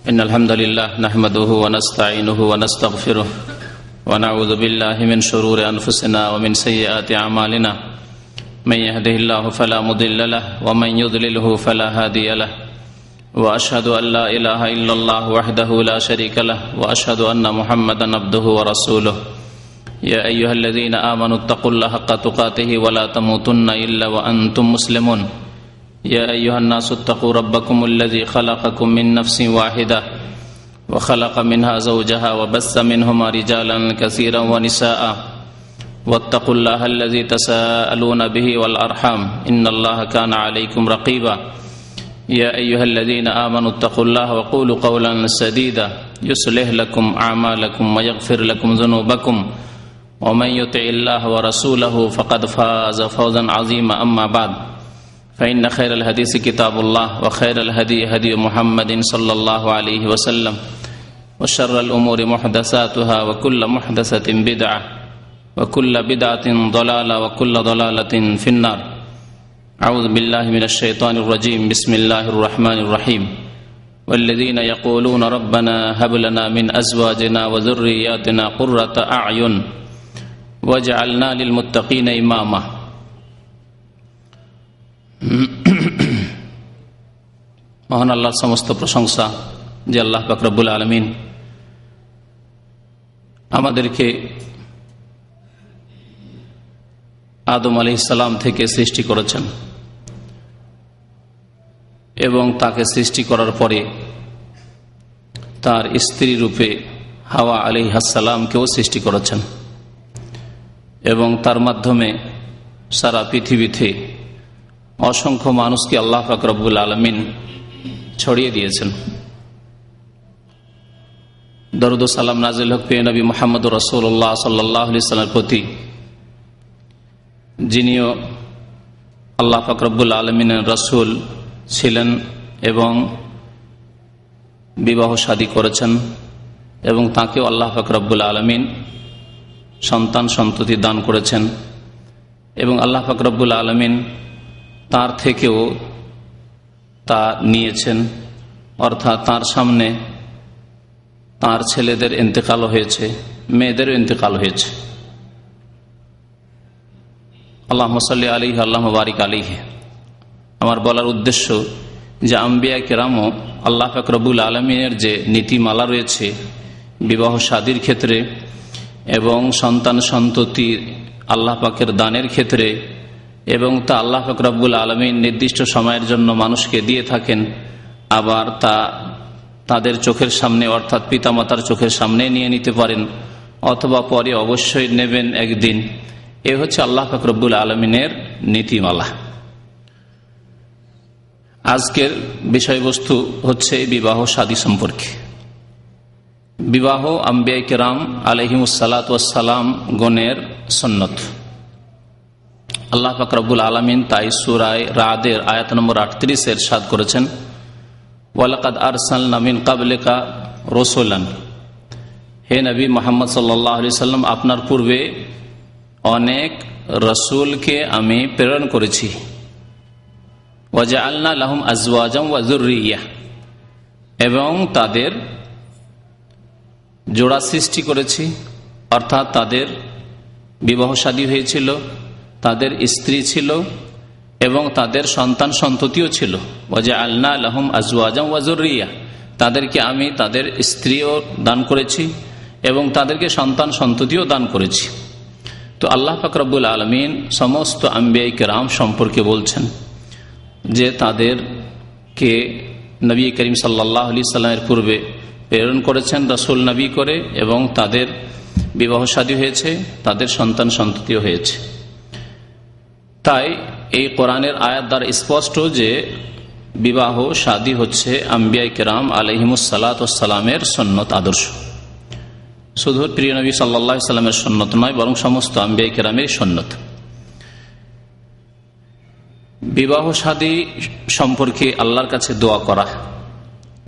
إن الحمد لله نحمده ونستعينه ونستغفره ونعوذ بالله من شرور أنفسنا ومن سيئات أعمالنا من يهده الله فلا مضل له ومن يضلله فلا هادي له وأشهد أن لا إله إلا الله وحده لا شريك له وأشهد أن محمدا عبده ورسوله يا أيها الذين آمنوا اتقوا الله حق تقاته ولا تموتن إلا وأنتم مسلمون يا أيها الناس اتقوا ربكم الذي خلقكم من نفس واحدة وخلق منها زوجها وبث منهما رجالا كثيرا ونساء واتقوا الله الذي تساءلون به والأرحام إن الله كان عليكم رقيبا يا أيها الذين آمنوا اتقوا الله وقولوا قولا سديدا يصلح لكم أعمالكم ويغفر لكم ذنوبكم ومن يطع الله ورسوله فقد فاز فوزا عظيما أما بعد فإن خير الحديث كتاب الله وخير الهدي هدي محمد صلى الله عليه وسلم وشر الأمور محدثاتها وكل محدثة بدعة وكل بدعة ضلالة وكل ضلالة في النار أعوذ بالله من الشيطان الرجيم بسم الله الرحمن الرحيم والذين يقولون ربنا هب لنا من أزواجنا وذرياتنا قرة أعين واجعلنا للمتقين إماما মহান আল্লাহর সমস্ত প্রশংসা যে আল্লাহ পাক রব্বুল আলামিন আমাদেরকে আদম আলাইহিস সালাম থেকে সৃষ্টি করেছেন এবং তাকে সৃষ্টি করার পরে তার স্ত্রী রূপে হাওয়া আলাইহিস সালামকেও সৃষ্টি করেছেন এবং তার মাধ্যমে সারা পৃথিবীতে অসংখ্য মানুষকে আল্লাহ পাক রব্বুল আলামিন ছড়িয়ে দিয়েছেন। দরুদ ও সালাম নাজিল হোক প্রিয় নবী মুহাম্মদুর রাসূলুল্লাহ সাল্লাল্লাহু আলাইহি ওয়াসাল্লামের প্রতি, যিনিও আল্লাহ পাক রব্বুল আলামিনের রাসূল ছিলেন এবং বিবাহ শাদী করেছেন এবং তাকেও আল্লাহ পাক রব্বুল আলামিন সন্তান সন্ততি দান করেছেন এবং আল্লাহ পাক রব্বুল আলামিন তার থেকেও তা নিয়েছেন, অর্থাৎ তার সামনে তার ছেলেদের ইন্তেকাল হয়েছে, মেয়েদেরও ইন্তেকাল হয়েছে। আল্লাহুম্মা সাল্লি আলাইহি আল্লাহুম্মা বারিক আলাইহি। আমার বলার উদ্দেশ্য যে আম্বিয়া কেরামও আল্লাহ পাক রব্বুল আলামিনের যে নীতিমালা রয়েছে বিবাহ শাদীর ক্ষেত্রে এবং সন্তান সন্ততি আল্লাহ পাকের দানের ক্ষেত্রে, এবং তা আল্লাহ পাক রব্বুল আলামিন নির্দিষ্ট সময়ের জন্য মানুষকে দিয়ে থাকেন, আবার তা তাদের চোখের সামনে অর্থাৎ পিতামাতার চোখের সামনে নিয়ে নিতে পারেন অথবা পরে অবশ্যই নেবেন একদিন। এ হচ্ছে আল্লাহ পাক রব্বুল আলামিনের নীতিমালা। আজকের বিষয়বস্তু হচ্ছে বিবাহ শাদী সম্পর্কে। বিবাহ আম্বিয়া কেরাম আলাইহিমুস সালাতু ওয়াস সালাম গণের সুন্নত। আল্লাহ পাক রব্বুল আলামিন তাই সূরা রাদের আয়াত নম্বর 38 ইরশাদ করেছেন, ওয়ালাকাদ আরসালনা মিন ক্বাবলিকা রাসূলান, হে নবী মুহাম্মদ সাল্লাল্লাহু আলাইহি সাল্লাম আপনার পূর্বে অনেক রাসূলকে আমি প্রেরণ করেছি। ওয়াজআলনা লাহুম আজওয়াজাম ওয়া যুররিয়া, এবং তাদের জোড়া সৃষ্টি করেছি, অর্থাৎ তাদের বিবাহ শাদী হয়েছিল, তাদের স্ত্রী ছিল এবং তাদের সন্তান সন্ততিও ছিল। ওয়াজআলনা লাহুম আজওয়াজাম ওয়া যুররিয়া, তাদেরকে আমি তাদের স্ত্রীও দান করেছি এবং তাদেরকে সন্তান সন্ততিও দান করেছি। তো আল্লাহ পাক রব্বুল আলামিন সমস্ত আম্বিয়া কেরাম সম্পর্কে বলছেন যে তাদেরকে নবী করিম সাল্লাল্লাহু আলাইহি সাল্লামের পূর্বে প্রেরণ করেছেন রাসূল নবী করে, এবং তাদের বিবাহ শাদী হয়েছে, তাদের সন্তান সন্ততিও হয়েছে। তাই এই কোরআনের আয়াত দ্বারা স্পষ্ট যে বিবাহ শাদী হচ্ছে আম্বিয়া কেরাম আলাইহিমুস সালাতু ওয়াস সালামের সুন্নত আদর্শ। শুধু প্রিয় নবী সাল্লাল্লাহু আলাইহি সাল্লামের সুন্নত নয়, বরং সমস্ত আম্বিয়া কেরামের সুন্নত। বিবাহ শাদী সম্পর্কে আল্লাহর কাছে দোয়া করা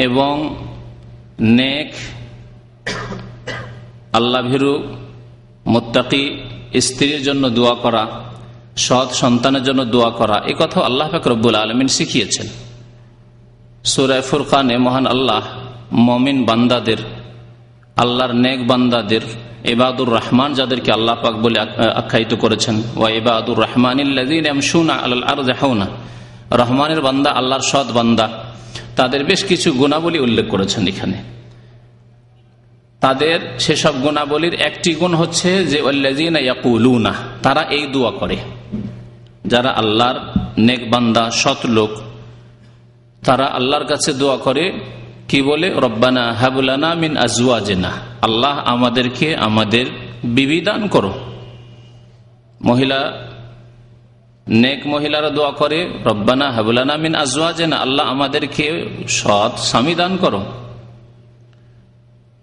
এবং নেক আল্লাহ ভীরু মুত্তাকি স্ত্রীর জন্য দোয়া করা, সৎ সন্তানের জন্য দোয়া করা, এই কথা আল্লাহ পাক রব্বুল আলামিন শিখিয়েছেন। সূরা ফুরকানে মহান আল্লাহ মমিন বান্দাদের, আল্লাহর নেক বান্দাদের, ইবাদুর রহমান যাদেরকে আল্লাহ পাক বলে আখ্যায়িত করেছেন, ওয়া ইবাদুর রহমানিল্লাযীনা ইয়ামশুনা আলাল আরদি হাওনা, রহমানের বান্দা, আল্লাহর সৎ বান্দা, তাদের বেশ কিছু গুণাবলী উল্লেখ করেছেন এখানে। তাদের সেসব গুণাবলীর একটি গুণ হচ্ছে যে ওয়াল্লাযীনা ইয়াকুলুনা, তারা এই দোয়া করে, যারা আল্লাহর নেক বান্দা সৎ লোক, তারা আল্লাহর কাছে দোয়া করে, কি বলে? রব্বানা হাব লানা মিন আজওয়াজিনা, আল্লাহ আমাদেরকে আমাদের বিবি দান করো। মহিলা, নেক মহিলারা দোয়া করে, রব্বানা হাব লানা মিন আজওয়াজিনা, আল্লাহ আমাদেরকে সৎ স্বামী দান করো।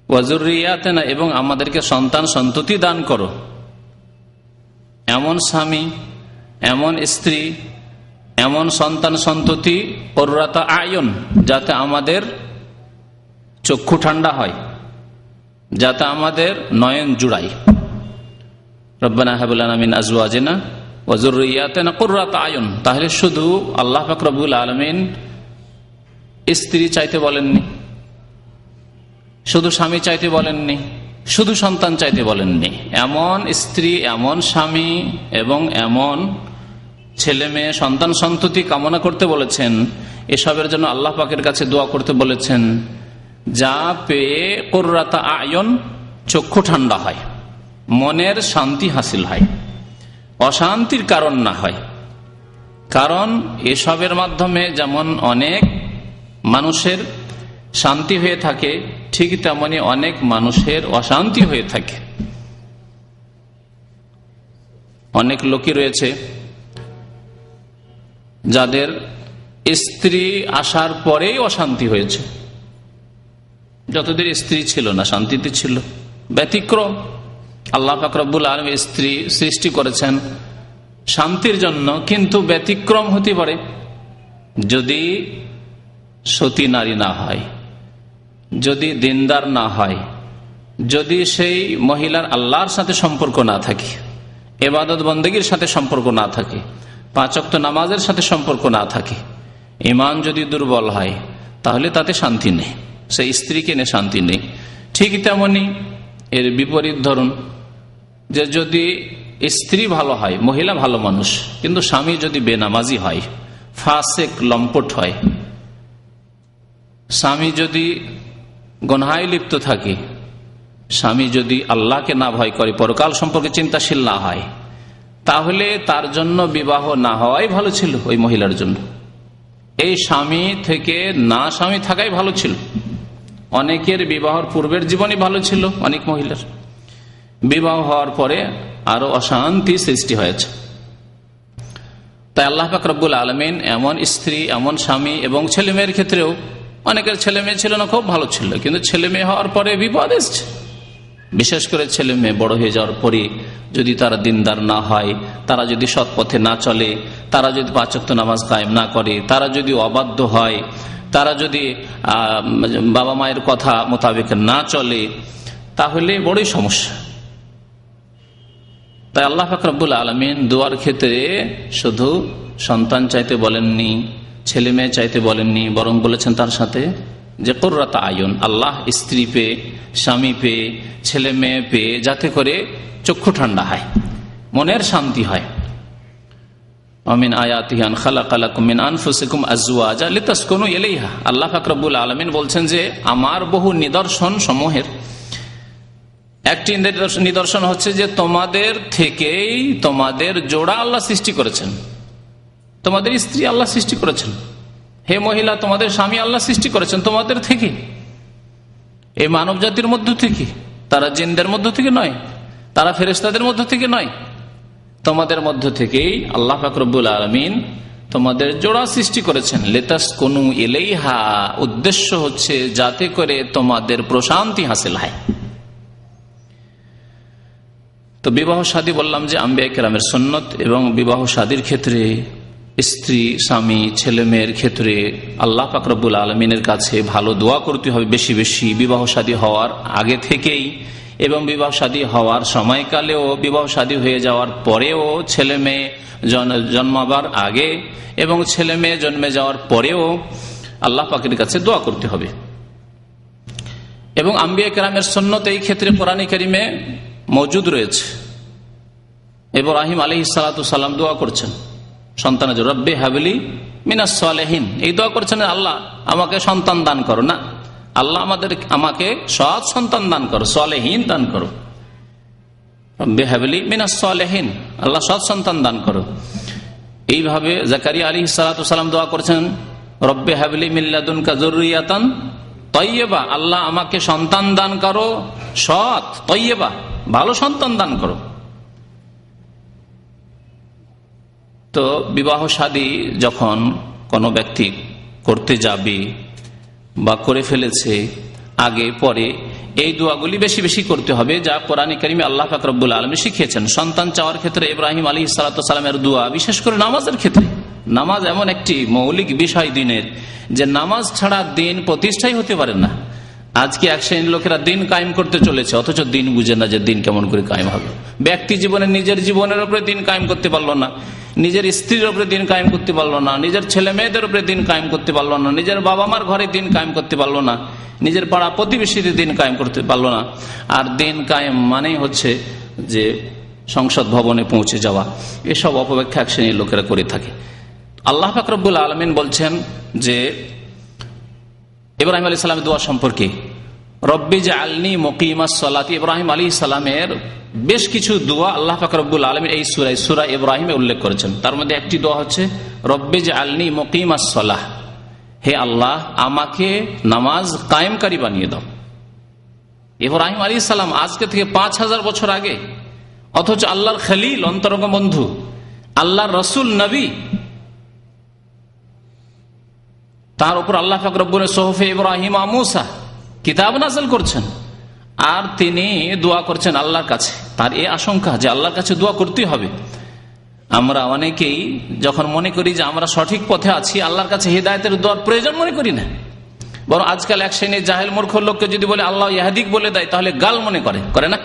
ওয়া যুররিয়াতিনা, এবং আমাদেরকে সন্তান সন্ততি দান করো। এমন স্বামী, এমন স্ত্রী, এমন সন্তান সন্ততি, কুররাতা আয়ুন, যাতে আমাদের চক্ষু ঠান্ডা হয়, যাতে আমাদের নয়ন জুড়ায়। রব্বানা হাব লানা মিন আজওয়াজিনা ওয়া যুররিয়াতিনা কুররাতা আয়ুন। তাহলে শুধু আল্লাহ পাক রব্বুল আলামিন স্ত্রী চাইতে বলেননি, শুধু স্বামী চাইতে বলেননি, শুধু সন্তান চাইতে বলেননি, এমন স্ত্রী, এমন স্বামী এবং এমন ছেলে মেয়ে, সন্তান সন্ততি কামনা করতে বলেছেন। এসবের জন্য আল্লাহ পাকের কাছে দোয়া করতে বলেছেন, যা পেয়ে কুররাতা আয়ুন, চক্ষু ঠান্ডা হয়, মনের শান্তি হাসিল হয়, অশান্তির কারণ না হয়। কারণ এসবের মাধ্যমে যেমন অনেক মানুষের শান্তি হয়ে থাকে, ঠিক তেমনি অনেক মানুষের অশান্তি হয়ে থাকে। অনেক লোকই রয়েছে যাদের স্ত্রী আসার পরেই অশান্তি হয়েছে, যতদিন স্ত্রী ছিল না শান্তিতে ছিল। ব্যতিক্রম, আল্লাহ পাক রব্বুল আলামিন স্ত্রী সৃষ্টি করেছেন শান্তির জন্য, কিন্তু ব্যতিক্রম হতে পারে যদি সতী নারী না হয়, যদি দিনদার না হয়, যদি সেই মহিলার আল্লাহর সাথে সম্পর্ক না থাকে, ইবাদত বন্দেগীর সাথে সম্পর্ক না থাকে, 5 ওয়াক্ত নামাজের সাথে সম্পর্ক না থাকে, ঈমান যদি দুর্বল হয়, তাহলে তাতে শান্তি নেই, সেই স্ত্রীকে নিয়ে শান্তি নেই। ঠিক তেমনি এর বিপরীত ধরুন, যে যদি স্ত্রী ভালো হয়, মহিলা ভালো মানুষ, কিন্তু স্বামী যদি বেনামাজি হয়, ফাসেক লম্পট হয়, স্বামী যদি গুনাহে লিপ্ত থাকে, স্বামী যদি আল্লাহকে না ভয় করে, পরকাল সম্পর্কে চিন্তাশীল না হয়, তাহলে তার জন্য বিবাহ না হওয়াই ভালো ছিল ওই মহিলার জন্য। এই স্বামী থেকে না স্বামী থাকাই ভালো ছিল। অনেকের বিবাহর পূর্বের জীবনই ভালো ছিল, অনেক মহিলার বিবাহ হওয়ার পরে আরো অশান্তি সৃষ্টি হয়েছে। তাই আল্লাহ পাক রব্বুল আলামিন এমন স্ত্রী, এমন স্বামী এবং ছেলে মেয়ের ক্ষেত্রেও, অনেকের ছেলে মেয়ে ছিল না, খুব ভালো ছিল, কিন্তু ছেলে মেয়ে হওয়ার পরে বিপদ এসছে। বিশেষ করে ছেলে মেয়ে বড় হয়ে যাওয়ার পরে যদি তারা দিনদার না হয়, তারা যদি সৎ পথে না চলে, তারা যদি 5 ওয়াক্ত নামাজ কায়েম না করে, তারা যদি অবাধ্য হয়, তারা যদি বাবা মায়ের কথা মোতাবেক না চলে, তাহলে বড়ই সমস্যা। তাই আল্লাহ পাক রব্বুল আলামিন দোয়ার ক্ষেত্রে শুধু সন্তান চাইতে বলেননি, ছেলে মেয়ে চাইতে বলেননি, বরং বলেছেন তার সাথে যে কুররাতা আয়ুন, আল্লাহ স্ত্রী পেয়ে, স্বামী পেয়ে, ছেলে মেয়ে পেয়ে, যাতে করে চক্ষু ঠান্ডা হয়, মনের শান্তি হয়। আমিন আয়াতিহি আন খালাকা লাকুম মিন আনফুসিকুম আজওয়াজা লিতাসকুনু ইলাইহা। আল্লাহ পাক রব্বুল আলামিন বলছেন যে আমার বহু নিদর্শন সমূহের একটি নিদর্শন হচ্ছে যে তোমাদের থেকেই তোমাদের জোড়া আল্লাহ সৃষ্টি করেছেন, তোমাদের স্ত্রী আল্লাহ সৃষ্টি করেছেন। হে মহিলা, তোমাদের স্বামী আল্লাহ সৃষ্টি করেছেন তোমাদের থেকে, এই মানব জাতির মধ্য থেকে, তারা জিনদের মধ্য থেকে নয়, তারা ফেরেশতাদের মধ্য থেকে নয়, তোমাদের মধ্য থেকেই আল্লাহ পাক রব্বুল আলামিন তোমাদের জোড়া সৃষ্টি করেছেন। লিতাসকুনু ইলাইহা, উদ্দেশ্য হচ্ছে যাতে করে তোমাদের প্রশান্তি হাসিল হয়। তো বিবাহ শাদী বললাম যে আম্বিয়া কেরামের সুন্নত, এবং বিবাহ শাদীর ক্ষেত্রে স্ত্রী, স্বামী, ছেলে মেয়ের ক্ষেত্রে আল্লাহ পাক রব্বুল আলামিনের কাছে ভালো দোয়া করতে হবে বেশি বেশি, বিবাহ শাদী হওয়ার আগে থেকেই এবং বিবাহ শাদী হওয়ার সময়কালেও, বিবাহ শাদী হয়ে যাওয়ার পরেও, ছেলে মেয়ে জন্মাবার আগে এবং ছেলে মেয়ে জন্মে যাওয়ার পরেও আল্লাহ পাকের কাছে দোয়া করতে হবে। এবং আম্বিয়া কেরামের সুন্নত এই ক্ষেত্রে কোরআন কারীমে মওজুদ রয়েছে। ইব্রাহিম আলাইহিস সালাতু সালাম দোয়া করছেন সন্তানের জন্য, রব্বি হাবলি মিনাস সালেহিন। এই দোয়া করছেন আল্লাহ আমাকে সন্তান দান করো না, আল্লাহ আমাকে সৎ সন্তান দান করো, সালেহিন দান করো। রব্বি হাবলি মিনাস সালেহিন, আল্লাহ সৎ সন্তান দান করো। এইভাবে জাকারিয়া আলাইহিস সালাতু সালাম দোয়া করছেন রব্বি হাবলি মিন লাদুনকা যুররিয়াতান তাইয়্যিবা, আল্লাহ আমাকে সন্তান দান করো সৎ, তাইয়্যিবা ভালো সন্তান দান করো। তো বিবাহ শাদী যখন কোনো ব্যক্তি করতে যাবে বা করে ফেলেছে, আগে পরে এই দোয়াগুলি বেশি বেশি করতে হবে, যা কোরআন কারীমে আল্লাহ পাক রব্বুল আলামিন শিখিয়েছেন। সন্তান চাওয়ার ক্ষেত্রে ইব্রাহিম আলাইহিস সালাতু সালামের দোয়া, বিশেষ করে নামাজের ক্ষেত্রে। নামাজ এমন একটি মৌলিক বিষয় দিনের, যে নামাজ ছাড়া দিন প্রতিষ্ঠাই হতে পারে না। আজকে এক শ্রেণীর লোকেরা দিন কায়েম করতে চলেছে, অথচ দিন বুঝে না যে দিন কেমন করে কায়েম হবে। ব্যক্তি জীবনে নিজের জীবনের উপরে দিন কায়েম করতে পারলো না, নিজের স্ত্রীর উপরে দিন কায়েম করতে পারলো না, নিজের ছেলে মেয়েদের উপরে দিন কায়েম করতে পারলো না, নিজের বাবা মার ঘরে দিন কায়েম করতে পারলো না, নিজের পাড়া প্রতিবেশীদের দিন কায়েম করতে পারলো না। আর দিন কায়েম মানেই হচ্ছে যে সংসদ ভবনে পৌঁছে যাওয়া, এসব অপব্যাখ্যা এক শ্রেণীর লোকেরা করে থাকে। আল্লাহ পাক রব্বুল আলামিন বলছেন যে ইব্রাহিম আলাইহিস সালামের দোয়া সম্পর্কে, রব্বি জাআলনি মুকিমাস সালাতি। ইব্রাহিম আলাইহিস সালামের বেশ কিছু দোয়া আল্লাহ পাক রব্বুল আলামিন এই সূরা ইব্রাহিমে উল্লেখ করেছেন। তার মধ্যে একটি দোয়া হচ্ছে রব্বি জাআলনি মুকিমাস সালাহ, হে আল্লাহ আমাকে নামাজ কায়েমকারী বানিয়ে দাও। ইব্রাহিম আলাইহিস সালাম আজকে থেকে 5000 বছর আগে, অথচ আল্লাহর খলিল, অন্তরঙ্গ বন্ধু, আল্লাহর রসুল, নবী, তার উপর আল্লাহ পাক রব্বুল সুহুফে ইব্রাহিম ও মূসা কিতাব নাযিল করছেন, আর তিনি দোয়া করছেন আল্লাহর কাছে। তার এই আশঙ্কা যে আল্লাহর কাছে দোয়া করতে হবে। আমরা অনেকেই যখন মনে করি যে আমরা সঠিক পথে আছি, আল্লাহর কাছে হিদায়াতের দোয়ার প্রয়োজন মনে করি না, বরং আজকাল এক শ্রেণীর জাহেল মূর্খ লোককে যদি বলে আল্লাহ ইহদিক বলে দেয়, তাহলে গাল মনে করে না?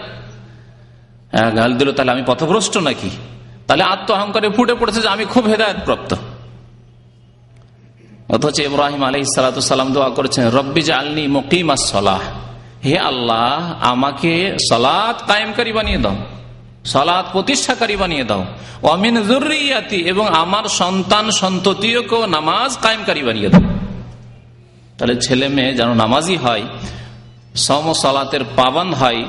গাল দিল তাহলে আমি পথভ্রষ্ট নাকি? তাহলে আত্ম অহংকারে ফুটে পড়েছে যে আমি খুব হেদায়েত প্রাপ্ত। অথচ ইব্রাহিম আলাইহিস সালাতু সালাম দোয়া করেছেন রব্বি জাআলনি মুকিমাস সালাহ, হে আল্লাহ আমাকে সালাত কায়েমকারী বানিয়ে দাও, সালাত প্রতিষ্ঠাকারী বানিয়ে দাও, ওয়া মিন যুররিয়াতি, এবং আমার সন্তান সন্ততিকেও নামাজ কায়েমকারী বানিয়ে দাও। তাহলে ছেলে মেয়ে যেন নামাজি হয়, সম সালাতের পাবন্দ হয়,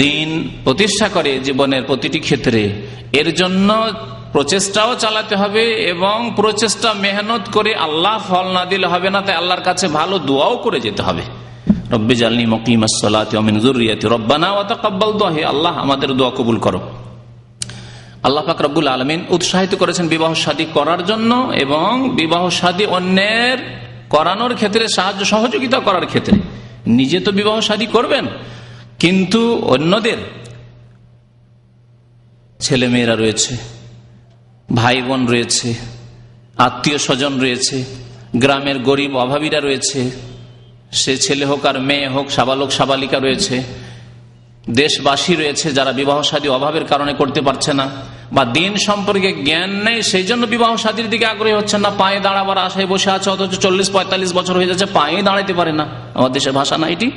দিন প্রতিষ্ঠা করে জীবনের প্রতিটি ক্ষেত্রে, এর জন্য প্রচেষ্টাও চালাতে হবে এবং প্রচেষ্টা মেহনত করে আল্লাহ ফল না দিলে হবে না। তাই আল্লাহর কাছে ভালো দোয়াও করে যেতে হবে। রব্বি জাআলনি মুকিমাস সালাতি ওয়া মিন যুররিয়াতি রব্বানা ওয়া তাকাব্বাল দুআ, হে আল্লাহ আমাদের দোয়া কবুল করো। আল্লাহ পাক রব্বুল আলামিন উৎসাহিত করেছেন বিবাহ শাদী করার জন্য, এবং বিবাহ শাদী অন্যের করানোর ক্ষেত্রে সাহায্য সহযোগিতা করার ক্ষেত্রে। নিজে তো বিবাহ শাদী করবেন, কিন্তু অন্যদের ছেলে মেয়েরা রয়েছে, ভাই বোন রয়েছে, আত্মীয় স্বজন রয়েছে, গ্রামের গরিব অভাবীরা রয়েছে, সে ছেলে হোক আর মেয়ে হোক, সাবালক সাবালিকা রয়েছে, দেশবাসী রয়েছে যারা বিবাহ শাদী অভাবের কারণে করতে পারছে না, বা দিন সম্পর্কে জ্ঞান নেই সেই জন্য বিবাহ শাদীর দিকে আগ্রহী হচ্ছেন না, পায়ে দাঁড়াবার আশায় বসে আছে, অথচ 40-45 বছর হয়ে যাচ্ছে পায়ে দাঁড়াতে পারে না। আমার দেশের ভাষা না এটি,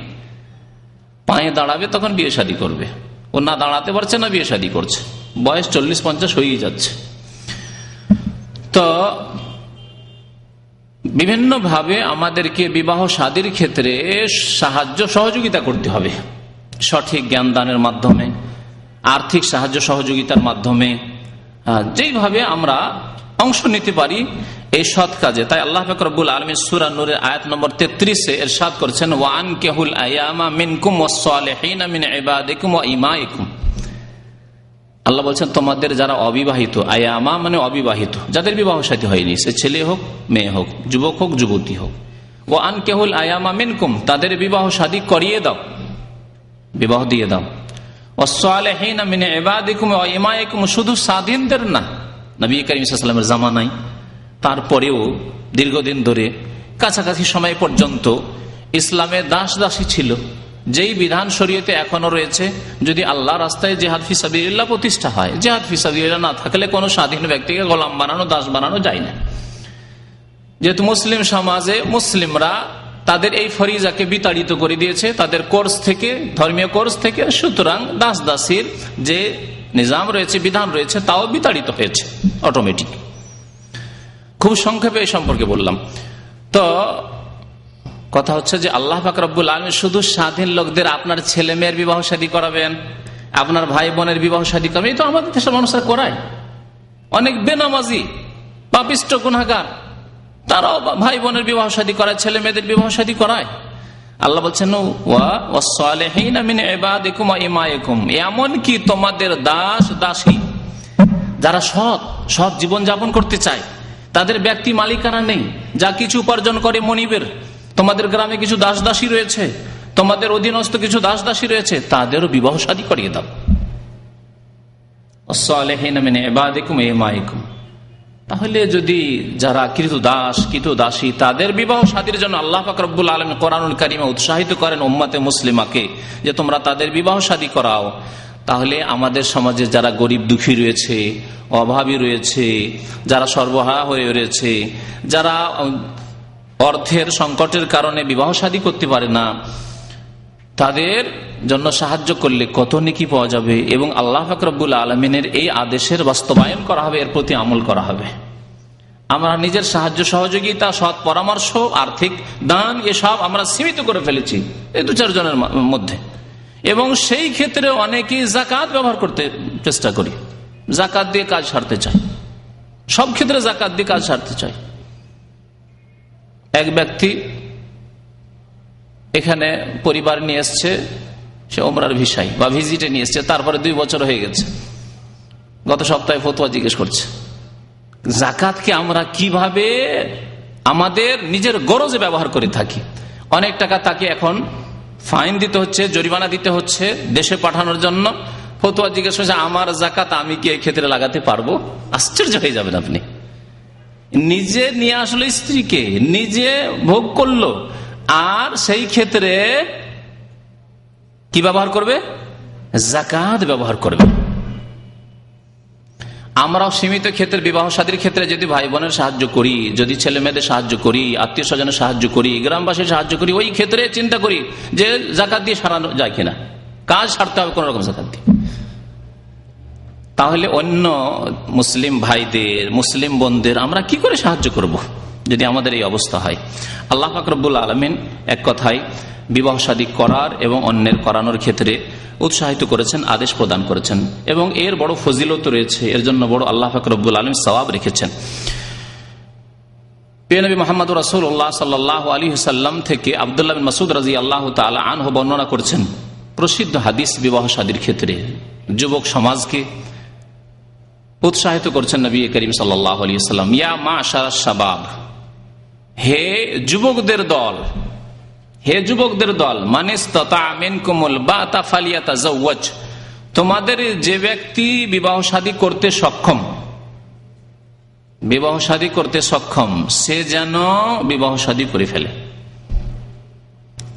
পায়ে দাঁড়াবে তখন বিয়ে শাদী করবে, ও না দাঁড়াতে পারছে না বিয়ে শাদী করছে, বয়স 40-50 হয়েই যাচ্ছে। তো বিভিন্নভাবে আমাদেরকে বিবাহ শাদীর ক্ষেত্রে সাহায্য সহযোগিতা করতে হবে, সঠিক জ্ঞান দানের মাধ্যমে, আর্থিক সাহায্য সহযোগিতার মাধ্যমে, যেইভাবে আমরা অংশ নিতে পারি এই সৎ কাজে। তাই আল্লাহ পাক রব্বুল আলামিন সূরা নূরের আয়াত নম্বর 33-এ ইরশাদ করেছেন ওয়া আনকিহুল আয়ামা মিনকুম ওয়াস-সালিহিনা মিন ইবাদিকুম ওয়া ইমাইকুম। আল্লাহ বলছেন তোমাদের যারা অবিবাহিত, আয়ামা মানে অবিবাহিত, যাদের বিবাহ শাদী হয়নি, সে ছেলে হোক মেয়ে হোক, যুবক হোক যুবতী হোক, ওয়া আনকিহুল আয়ামা মিনকুম, তাদের বিবাহ শাদী করিয়ে দাও, বিবাহ দিয়ে দাও, ওয়াস-সালিহিনা মিন ইবাদিকুম ওয়া ইমাইকুম, শুধু স্বাধীনদের না, নবী করিম সাল্লাল্লাহু আলাইহি ওয়াসাল্লামের জামানায় তারপরেও দীর্ঘদিন ধরে কাছাকাছি সময় পর্যন্ত ইসলামে দাস দাসী ছিল, যেই বিধান শরীয়তে এখনো রয়েছে। যদি আল্লাহ রাস্তায় জিহাদ ফি সাবিলিল্লাহ প্রতিষ্ঠা হয়, জিহাদ ফি সাবিলিল্লাহ না থাকলে কোনো স্বাধীন ব্যক্তিকে গোলাম বানানো, দাস বানানো যায় না। যেহেতু মুসলিম সমাজে মুসলিমরা তাদের এই ফরিজাকে বিতাড়িত করে দিয়েছে তাদের কোর্স থেকে, ধর্মীয় কোর্স থেকে। সুতরাং দাস দাসীর যে নিজাম রয়েছে, বিধান রয়েছে, তাও বিতাড়িত হয়েছে অটোমেটিক। খুব সংক্ষেপে এই সম্পর্কে বললাম। তো কথা হচ্ছে যে আল্লাহ পাক রব্বুল আলামিন শুধু স্বাধীন লোকদের আপনার ছেলে মেয়ের বিবাহ শাদী করাবেন, আপনার ভাই বোনের বিবাহ শাদী করবেন, এই তো আমাদের দেশের মানুষরা করায়। অনেক বেনামাজি পাপিষ্ট গুনাহগার তারাও ভাই বোনের বিবাহ শাদী করায়, ছেলে মেয়েদের বিবাহ শাদী করায়। আল্লাহ বলছেন ওয়াসসালিহিনা মিন ইবাদিকুম ওয়া ইমাইকুম, এমনকি তোমাদের দাস দাসী যারা সৎ জীবন যাপন করতে চায়, তাদের ব্যক্তি মালিকানা নেই, যা কিছু উপার্জন করে মনিবের, তোমাদের গ্রামে কিছু দাস দাসী রয়েছে, তোমাদের অধীনস্থ কিছু দাস দাসী রয়েছে, তাদেরও বিবাহ শাদী করিয়ে দাও। ওয়াসসালিহিনা মিন ইবাদিকুম ওয়া ইমাইকুম, তাহলে যদি যারা কৃত দাসী তাদের বিবাহ শাদীর জন্য আল্লাহ পাক রব্বুল আলামিন কোরআনুল কারীমে উৎসাহিত করেন উম্মতে মুসলিমাকে যে তোমরা তাদের বিবাহ শাদী করাও, তাহলে আমাদের সমাজে যারা গরিব দুঃখী রয়েছে, অভাবী রয়েছে, যারা সর্বহারা হয়ে রয়েছে, যারা অর্থের সংকটের কারণে বিবাহ শাদী করতে পারে না, তাদের জন্য সাহায্য করলে কত নেকি পাওয়া যাবে এবং আল্লাহ পাক রব্বুল আলামিনের এই আদেশের বাস্তবায়ন করা হবে, এর প্রতি আমল করা হবে। আমরা নিজের সাহায্য সহযোগিতা, সৎ পরামর্শ, আর্থিক দান এসব আমরা সীমিত করে ফেলেছি এই 2-4 জনের মধ্যে, এবং সেই ক্ষেত্রে অনেকেই যাকাত ব্যবহার করতে চেষ্টা করি, যাকাত দিয়ে কাজ সারতে চাই, সব ক্ষেত্রে যাকাত দিয়ে কাজ সারতে চাই। এক ব্যক্তি এখানে পরিবার নিয়ে এসছে, সে ওমরার ভিসায় বা ভিজিটে নিয়ে এসছে, তারপরে 2 বছর হয়ে গেছে, গত সপ্তাহে ফতোয়া জিজ্ঞেস করছে যাকাতকে আমরা কিভাবে আমাদের নিজের গরজে ব্যবহার করে থাকি। অনেক টাকা তাকে এখন ফাইন দিতে হচ্ছে, জরিমানা দিতে হচ্ছে দেশে পাঠানোর জন্য। ফতোয়া জিজ্ঞেস করছে আমার যাকাত আমি কি এই ক্ষেত্রে লাগাতে পারবো? আশ্চর্য হয়ে যাবেন আপনি। নিজে নিয়ে আসলো স্ত্রীকে, নিজে ভোগ করলো, আর সেই ক্ষেত্রে কি ব্যবহার করবে? যাকাত ব্যবহার করবে। আমরাও সীমিত ক্ষেত্রে, বিবাহ শাদীর ক্ষেত্রে যদি ভাই বোনের সাহায্য করি, যদি ছেলে মেয়েদের সাহায্য করি, আত্মীয় স্বজনের সাহায্য করি, গ্রামবাসীর সাহায্য করি, ওই ক্ষেত্রে চিন্তা করি যে যাকাত দিয়ে সারানো যায় কিনা, কাজ সারতে হবে কোন রকম যাকাত দিয়ে। তাহলে অন্য মুসলিম ভাইদের, মুসলিম বোনদের আমরা কি করে সাহায্য করব যদি আমাদের এই অবস্থা হয়? আল্লাহ পাক রব্বুল আলামিন এক কথায় বিবাহ শাদী করার এবং অন্যের করানোর ক্ষেত্রে উৎসাহিত করেছেন, আদেশ প্রদান করেছেন, এবং এর বড় ফজিলত রয়েছে, এর জন্য বড় আল্লাহ পাক রব্বুল আলামিন সওয়াব রেখেছেন। প্রিয় নবী মুহাম্মদ রাসূলুল্লাহ সাল্লাল্লাহু আলাইহি ওয়াসাল্লাম থেকে আব্দুল্লাহ বিন মাসউদ রাদিয়াল্লাহু তাআলা আনহু বর্ণনা করেছেন প্রসিদ্ধ হাদিস বিবাহ শাদীর ক্ষেত্রে যুবক সমাজকে উৎসাহিত করছেন নবী করিম সাল্লাল্লাহু আলাইহি ওয়াসাল্লাম, ইয়া মাশারাশ শাবাব, হে যুবকদের দল, হে যুবকদের দল, মানিস্তাতা মিনকুমুল বাতা ফালিয়াতাজাওয়াজ, তোমাদের যে ব্যক্তি বিবাহ শাদী করতে সক্ষম, বিবাহ শাদী করতে সক্ষম, সে যেন বিবাহ শাদী করে ফেলে।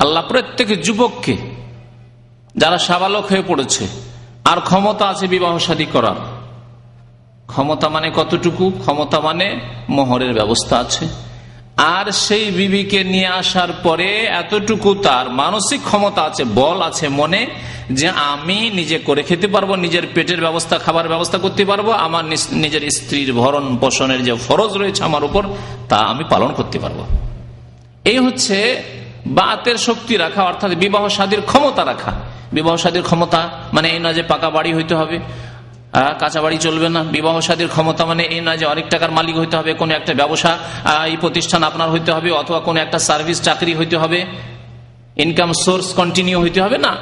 আল্লাহ প্রত্যেক যুবককে, যারা সাবালক হয়ে পড়েছে আর ক্ষমতা আছে বিবাহ শাদী করার, ক্ষমতা মানে কতটুকু? ক্ষমতা মানে মোহরের ব্যবস্থা আছে, আর সেই বিবিকে নিয়ে আসার পরে এতটুকু তার মানসিক ক্ষমতা আছে, বল আছে মনে, যে আমি নিজে করে খেতে পারবো, নিজের পেটের ব্যবস্থা, খাবার ব্যবস্থা করতে পারবো, আমার নিজের স্ত্রীর ভরণ পোষণের যে ফরজ রয়েছে আমার উপর, তা আমি পালন করতে পারবো। এই হচ্ছে বাতের শক্তি রাখা, অর্থাৎ বিবাহ শাদীর ক্ষমতা রাখা। বিবাহ শাদীর ক্ষমতা মানে এই না যে পাকা বাড়ি হইতে হবে, কাঁচা বাড়ি চলবে না। বিবাহ শাদীর ক্ষমতা মানে এই না যে অনেক টাকার মালিক হইতে হবে, কোন একটা ব্যবসা এই প্রতিষ্ঠান আপনার হইতে হবে, অথবা কোন একটা সার্ভিস চাকরি হইতে হবে, ইনকাম সোর্স কন্টিনিউ হইতে হবে না।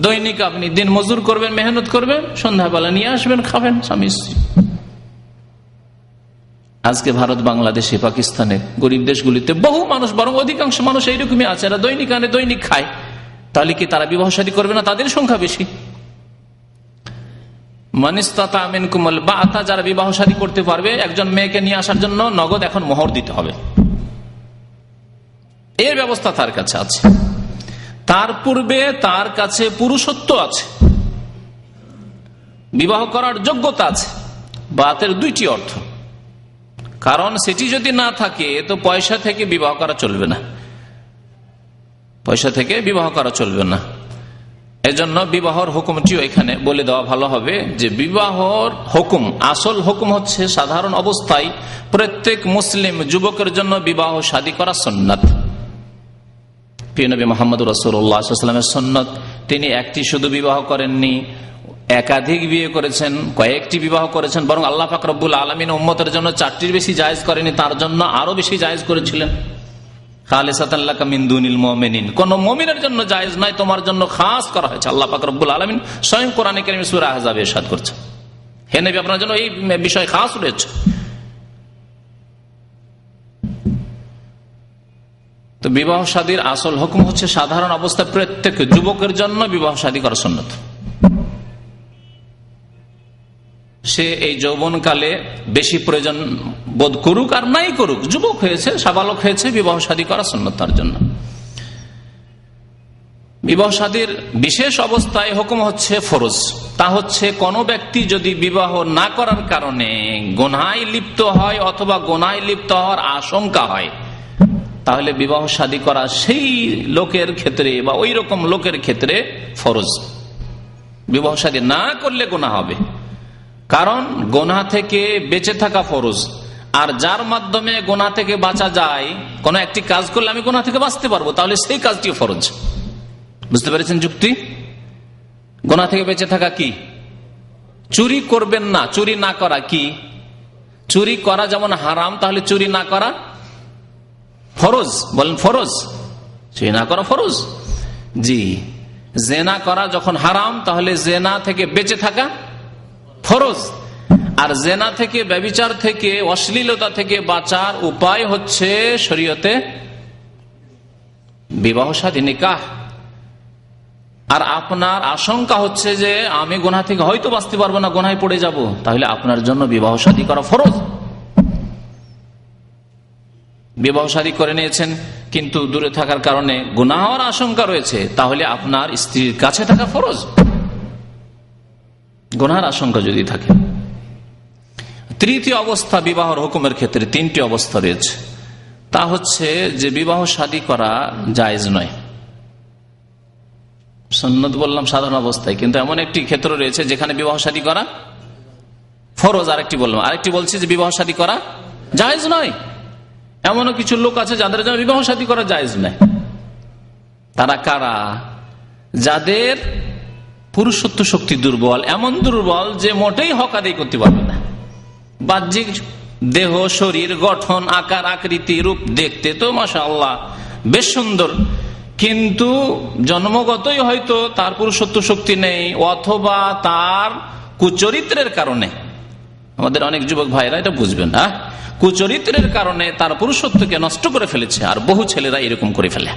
দৈনিক আপনি দিন মজুর করবেন, মেহনত করবেন, সন্ধ্যাবেলা নিয়ে আসবেন, খাবেন স্বামী স্ত্রী। আজকে ভারত, বাংলাদেশে, পাকিস্তানে, গরিব দেশগুলিতে বহু মানুষ, বরং অধিকাংশ মানুষ এইরকমই আছে, এরা দৈনিক আনে দৈনিক খায়। তাহলে কি তারা বিবাহ শাদী করবে না? তাদের সংখ্যা বেশি। মানিস্তাতা মিনকুমুল বাতা, যারা বিবাহ শাদী করতে পারবে, একজন মেয়েকে নিয়ে আসার জন্য নগদ এখন মোহর দিতে হবে, এর ব্যবস্থা তার কাছে আছে। তার পূর্বে তার কাছে পুরুষত্ব আছে, বিবাহ করার যোগ্যতা আছে। বাতের 2টি অর্থ, কারণ সেটি যদি না থাকে তো পয়সা থেকে বিবাহ করা চলবে না। পয়সা থেকে বিবাহ করা চলবে না। এজন্য বিবাহর হুকুমটিও এখানে বলে দেওয়া ভালো হবে যে বিবাহর হুকুম, আসল হুকুম হচ্ছে সাধারণ অবস্থায় প্রত্যেক মুসলিম যুবকের জন্য বিবাহ শাদী করা সুন্নাত। প্রিয় নবী মুহাম্মদ রাসূলুল্লাহ সাল্লাল্লাহু আলাইহি ওয়াসাল্লামের সুন্নাত, তিনি একটি শুধু বিবাহ করেননি, একাধিক বিয়ে করেছেন, কয়েকটি বিবাহ করেছেন, বরং আল্লাহ পাক রব্বুল আলামিন উম্মতের জন্য 4টির বেশি জায়েজ করেনি, তার জন্য আরো বেশি জায়েজ করেছিলেন। খালিসাতান লাকা মিন দুনিল মুমিনিন, কোন মুমিনের জন্য জায়েজ নয়, তোমার জন্য খাস করা হয়েছে। আল্লাহ পাক রব্বুল আলামিন স্বয়ং কোরআনে কারীমে সূরা আহজাবে ইরশাদ করছেন, হে নবী আপনার জন্য এই বিষয় খাস রয়েছে। তো বিবাহ শাদীর আসল হুকুম হচ্ছে সাধারণ অবস্থায় প্রত্যেক যুবকের জন্য বিবাহ শাদী করা সুন্নাত। সে এই যৌবনকালে বেশি প্রয়োজন বোধ করুক আর নাই করুক, যুবক হয়েছে, সাবালক হয়েছে, বিবাহ শাদী করা সুন্নাত তার জন্য। বিবাহ শাদীর বিশেষ অবস্থায় হুকুম হচ্ছে ফরজ। তা হচ্ছে কোন ব্যক্তি যদি বিবাহ না করার কারণে গুনাহে লিপ্ত হয় অথবা গুনাহে লিপ্ত হওয়ার আশঙ্কা হয়, তাহলে বিবাহ শাদী করা সেই লোকের ক্ষেত্রে বা ওই রকম লোকের ক্ষেত্রে ফরজ। বিবাহ শাদী না করলে গুনাহ হবে, কারণ গুনাহ থেকে বেঁচে থাকা ফরজ। আর যার মাধ্যমে গুনাহ থেকে বাঁচা যায়, কোন একটি কাজ করলে আমি গুনাহ থেকে বাঁচতে পারবো, তাহলে সেই কাজটিও ফরজ। বুঝতে পেরেছেন যুক্তি? গুনাহ থেকে বেঁচে থাকা কি? চুরি করবেন না, চুরি না করা কি? চুরি করা যেমন হারাম, তাহলে চুরি না করা ফরজ। বলেন ফরজ, চুরি না করা ফরজ। জি, জেনা করা যখন হারাম, তাহলে জেনা থেকে বেঁচে থাকা ফরজ। আর জেনা থেকে, ব্যভিচার থেকে, অশ্লীলতা থেকে বাঁচার উপায় হচ্ছে শরীয়তে বিবাহ শাদী, নিকাহ। আর আপনার আশঙ্কা হচ্ছে যে আমি গুনাহ থেকে হয়তো বাঁচতে পারবো না, গুনাহে পড়ে যাব, তাহলে আপনার জন্য বিবাহ শাদী করা ফরজ। বিবাহ শাদী করে নিয়েছেন কিন্তু দূরে থাকার কারণে গুনাহ হওয়ার আশঙ্কা রয়েছে, তাহলে আপনার স্ত্রীর কাছে থাকা ফরজ, গুনাহের আশঙ্কা যদি থাকে। তৃতীয় অবস্থা বিবাহর হুকুমের ক্ষেত্রে 3টি অবস্থা রয়েছে। তা হচ্ছে যে বিবাহ শাদী করা জায়েজ নয়। সুন্নাত বললাম সাধারণ অবস্থায়, কিন্তু এমন একটি ক্ষেত্র রয়েছে যেখানে বিবাহ শাদী করা ফরজ। আরেকটি বললাম, আরেকটি বলছি যে বিবাহ শাদী করা জায়েজ নয়। এমনও কিছু লোক আছে যাদের জন্য বিবাহ শাদী করা জায়েজ নয়। তারা কারা? যাদের পুরুষত্ব শক্তি দুর্বল, এমন দুর্বল যে মোটেই হক আদায় করতে পারবে না। বাহ্যিক দেহ, শরীর গঠন, আকার আকৃতি, রূপ দেখতে তো মাশাআল্লাহ বেশ সুন্দর, কিন্তু জন্মগতই হয়তো তার পুরুষত্ব শক্তি নেই, অথবা তার কুচরিত্রের কারণে, আমাদের অনেক যুবক ভাইরা এটা বুঝবেন না, কুচরিত্রের কারণে তার পুরুষত্বকে নষ্ট করে ফেলেছে। আর বহু ছেলেরা এরকম করে ফেলে,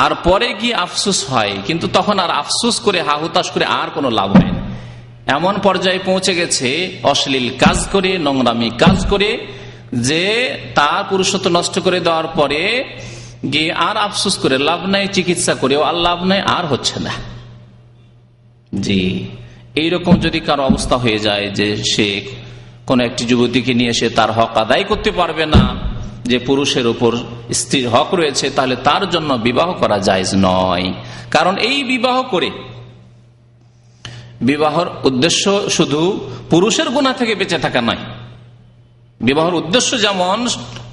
আর পরে গিয়ে আফসোস হয়, কিন্তু তখন আর আফসোস করে হাহুতাশ করে আর কোনো লাভ হয় না। এমন পর্যায়ে পৌঁছে গেছে অশ্লীল কাজ করে, নোংরামি কাজ করে, যে তার পুরুষত্ব নষ্ট করে দেওয়ার পরে গিয়ে আর আফসোস করে লাভ নাই, চিকিৎসা করেও আর লাভ নাই, আর হচ্ছে না। জি, এইরকম যদি কারো অবস্থা হয়ে যায় যে সে কোন একটি যুবতীকে নিয়ে সে তার হক আদায় করতে পারবে না, যে পুরুষের উপর স্ত্রীর হক রয়েছে, তাহলে তার জন্য বিবাহ করা জায়েজ নয়। কারণ এই বিবাহ করে, বিবাহর উদ্দেশ্য শুধু পুরুষের গুনাহ থেকে বেঁচে থাকা নয়। বিবাহের উদ্দেশ্য যেমন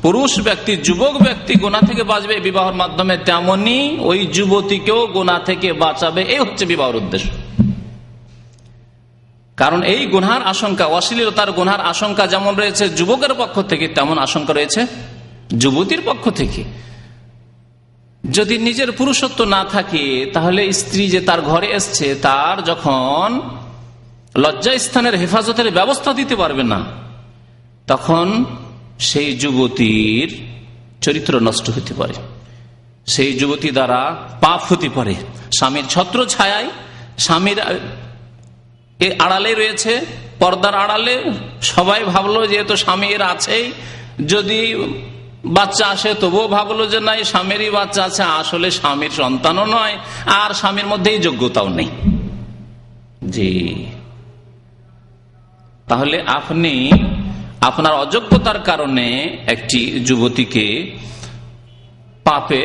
পুরুষ ব্যক্তি, যুবক ব্যক্তি গুনাহ থেকে বাঁচবে বিবাহের মাধ্যমে, তেমনি ওই যুবতীকেও গুনাহ থেকে বাঁচাবে। এই হচ্ছে বিবাহের উদ্দেশ্য। কারণ এই গুনার আশঙ্কা, অশ্লীলতার গুনার আশঙ্কা যেমন রয়েছে যুবকের পক্ষ থেকে, তেমন আশঙ্কা রয়েছে যুবতীর পক্ষ থেকে। যদি নিজের পুরুষত্ব না থাকে, তাহলে স্ত্রী যে তার ঘরে এসছে, তার যখন লজ্জা স্থানের হেফাজতের ব্যবস্থা দিতে পারবে না, তখন সেই যুবতীর চরিত্র নষ্ট হতে পারে, সেই যুবতী দ্বারা পাপ হতে পারে। স্বামীর ছত্র ছায়ায়, স্বামীর আড়ালে রয়েছে, পর্দার আড়ালে, সবাই ভাবলো যেহেতু স্বামীর আছেই, যদি বাচ্চা আসে তবুও ভাবলো যে নাই স্বামীরই বাচ্চা আছে, আসলে স্বামীর সন্তানও নয়, আর স্বামীর মধ্যেই যোগ্যতাও নেই। জি, তাহলে আপনি আপনার অযোগ্যতার কারণে একটি যুবতীকে পাপে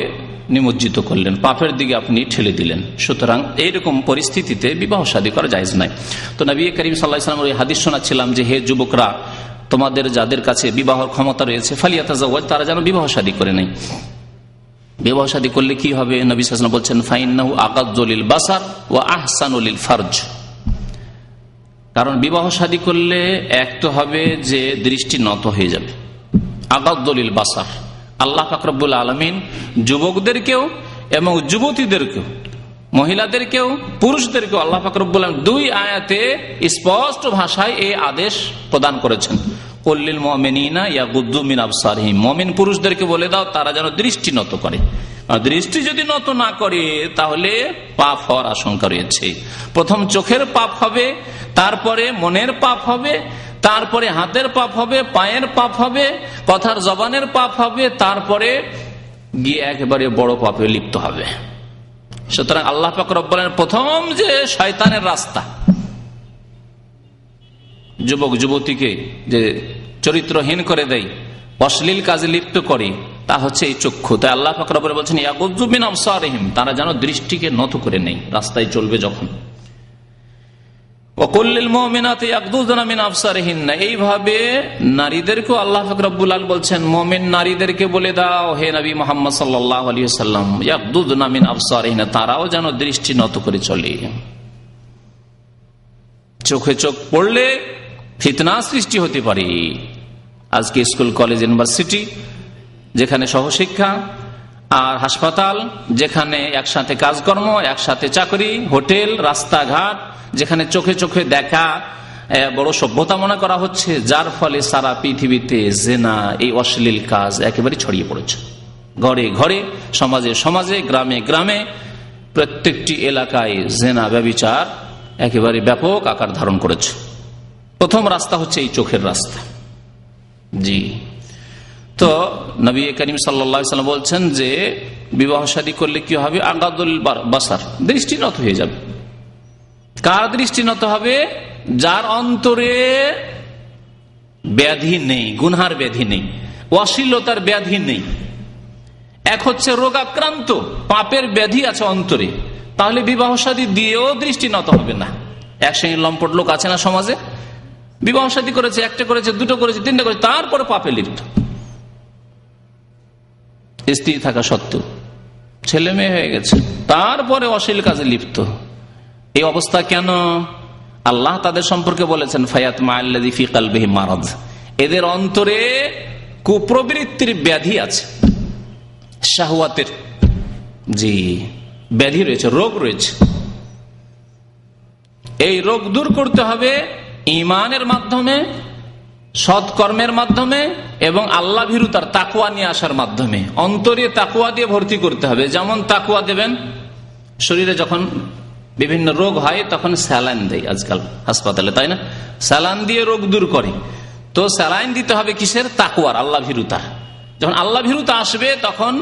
নিমজ্জিত করলেন, পাপের দিকে আপনি ঠেলে দিলেন। সুতরাং এইরকম পরিস্থিতিতে বিবাহ শাদী করা জায়েজ নাই। তো নবী করিম সাল্লাল্লাহু আলাইহি ওয়াসাল্লামের ওই হাদিস শোনাচ্ছিলাম যে, হে যুবকরা, তোমাদের যাদের কাছে বিবাহের ক্ষমতা রয়েছে ফালিয়াতাজাওয়াজ, তারা যেন বিবাহ শাদী করে নেয়। বিবাহ শাদী করলে কি হবে? নবী সাল্লাল্লাহু আলাইহি ওয়াসাল্লাম বলছেন, ফাইন্নাহু আগাজ্জু লিল বাসার ওয়া আহসানু লিল ফারজ। কারণ বিবাহ শাদী করলে এক তো হবে যে দৃষ্টি নত হয়ে যাবে, আগাজ্জু লিল বাসার। আল্লাহ পাক রব্বুল আলামিন যুবকদেরকেও এবং যুবতীদেরকেও, মহিলাদেরকেও পুরুষদেরকেও আল্লাহ পাক রব্বুল আলামিন দুই আয়াতে স্পষ্ট ভাষায় এই আদেশ প্রদান করেছেন, কুল্লিল মুমিনিনা ইয়াগুদ্দু মিন আবসারিহিম। মুমিন পুরুষদেরকে বলে দাও তারা যেন দৃষ্টি নত করে। আর দৃষ্টি যদি নত না করে তাহলে পাপ হওয়ার আশঙ্কা রয়েছে। প্রথম চোখের পাপ হবে, তারপরে মনের পাপ হবে, তারপরে হাতের পাপ হবে, পায়ের পাপ হবে, কথার জবানের পাপ হবে, তারপরে গিয়ে একেবারে বড় পাপে লিপ্ত হবে। সুতরাং আল্লাহ পাক রব্বুল আলামিন প্রথম যে শয়তানের রাস্তা যুবক যুবতীকে যে চরিত্রহীন করে দেয়, অশ্লীল কাজে লিপ্ত করে, তা হচ্ছে এই চক্ষু। তাই আল্লাহ পাক রব্বুল আলামিন বলছেন ইয়াগুদ্দু মিন আবসারিহিম, তারা যেন দৃষ্টিকে নত করে নেই রাস্তায় চলবে যখন। ওয়াকুল্লিল মুমিনাতি ইয়াগুদ্দুনা মিন আবসারিহিন্না, এইভাবে নারীদেরকেও আল্লাহ পাক রব্বুল আলামিন বলছেন, মুমিন নারীদেরকে বলে দাও হে নবী মুহাম্মদ সাল্লাল্লাহু আলাইহি ওয়াসাল্লাম, ইয়াগুদ্দুনা মিন আবসারিহিন্না, তারাও যেন দৃষ্টি নত করে চলে। চোখে চোখ পড়লে ফিতনা সৃষ্টি হতে পারে। আজকে স্কুল, কলেজ, ইউনিভার্সিটি, যেখানে সহশিক্ষা, আর হাসপাতাল, যেখানে একসাথে কাজকর্ম, একসাথে চাকরি, হোটেল, রাস্তাঘাট, যেখানে চোখে চোখে দেখা বড় সভ্যতা মনে করা হচ্ছে, যার ফলে সারা পৃথিবীতে জেনা, এই অশ্লীল কাজ একেবারে ছড়িয়ে পড়েছে। ঘরে ঘরে, সমাজে সমাজে, গ্রামে গ্রামে, প্রত্যেকটি এলাকায় জেনা, ব্যভিচার একেবারে ব্যাপক আকার ধারণ করেছে। প্রথম রাস্তা হচ্ছে এই চোখের রাস্তা। জি, তো নবী করিম সাল্লাল্লাহু আলাইহি ওয়াসাল্লাম বলছেন যে বিবাহ শাদী করলে কি হবে? আগাদুল বাসার, দৃষ্টি নত হয়ে যাবে। কার দৃষ্টি নত হবে? যার অন্তরে ব্যাধি নেই, গুনহার ব্যাধি নেই, অশ্লীলতার ব্যাধি নেই। এক হচ্ছে রোগাক্রান্ত, পাপের ব্যাধি আছে অন্তরে, তাহলে বিবাহ শাদী দিয়েও দৃষ্টি নত হবে না। এক শ্রেণীর লম্পট লোক আছে না সমাজে, বিবাহ শাদী করেছে, একটা করেছে, দুটো করেছে, তিনটা করেছে, তারপরে পাপে লিপ্ত, স্ত্রী থাকা সত্ত্বেও, ছেলে মেয়ে হয়ে গেছে, তারপরে অশ্লীল কাজে লিপ্ত। এই অবস্থা কেন? আল্লাহ তাদের সম্পর্কে বলেছেন, ফায়াতমা আল্লাযী ফী কলবিহি মারাদ, এদের অন্তরে কুপ্রবৃত্তির ব্যাধি আছে, শাহওয়াতের জি ব্যাধি রয়েছে, রোগ রয়েছে। এই রোগ দূর করতে হবে ঈমানের মাধ্যমে, সৎকর্মের মাধ্যমে এবং আল্লাহ ভীরুতার তাকওয়া নিয়ে আসার মাধ্যমে। অন্তরে তাকওয়া দিয়ে ভর্তি করতে হবে। যেমন তাকওয়া দেবেন, শরীরে যখন বিভিন্ন রোগ হয় তখন স্যালাইন দেয় আজকাল হাসপাতালে, তাই না? স্যালাইন দিয়ে রোগ দূর করে। তো স্যালাইন দিতে হবে কিসের? তাকওয়ার, আল্লাহ ভীরুতার। যখন আল্লাহ ভীরুতা আসবে তখন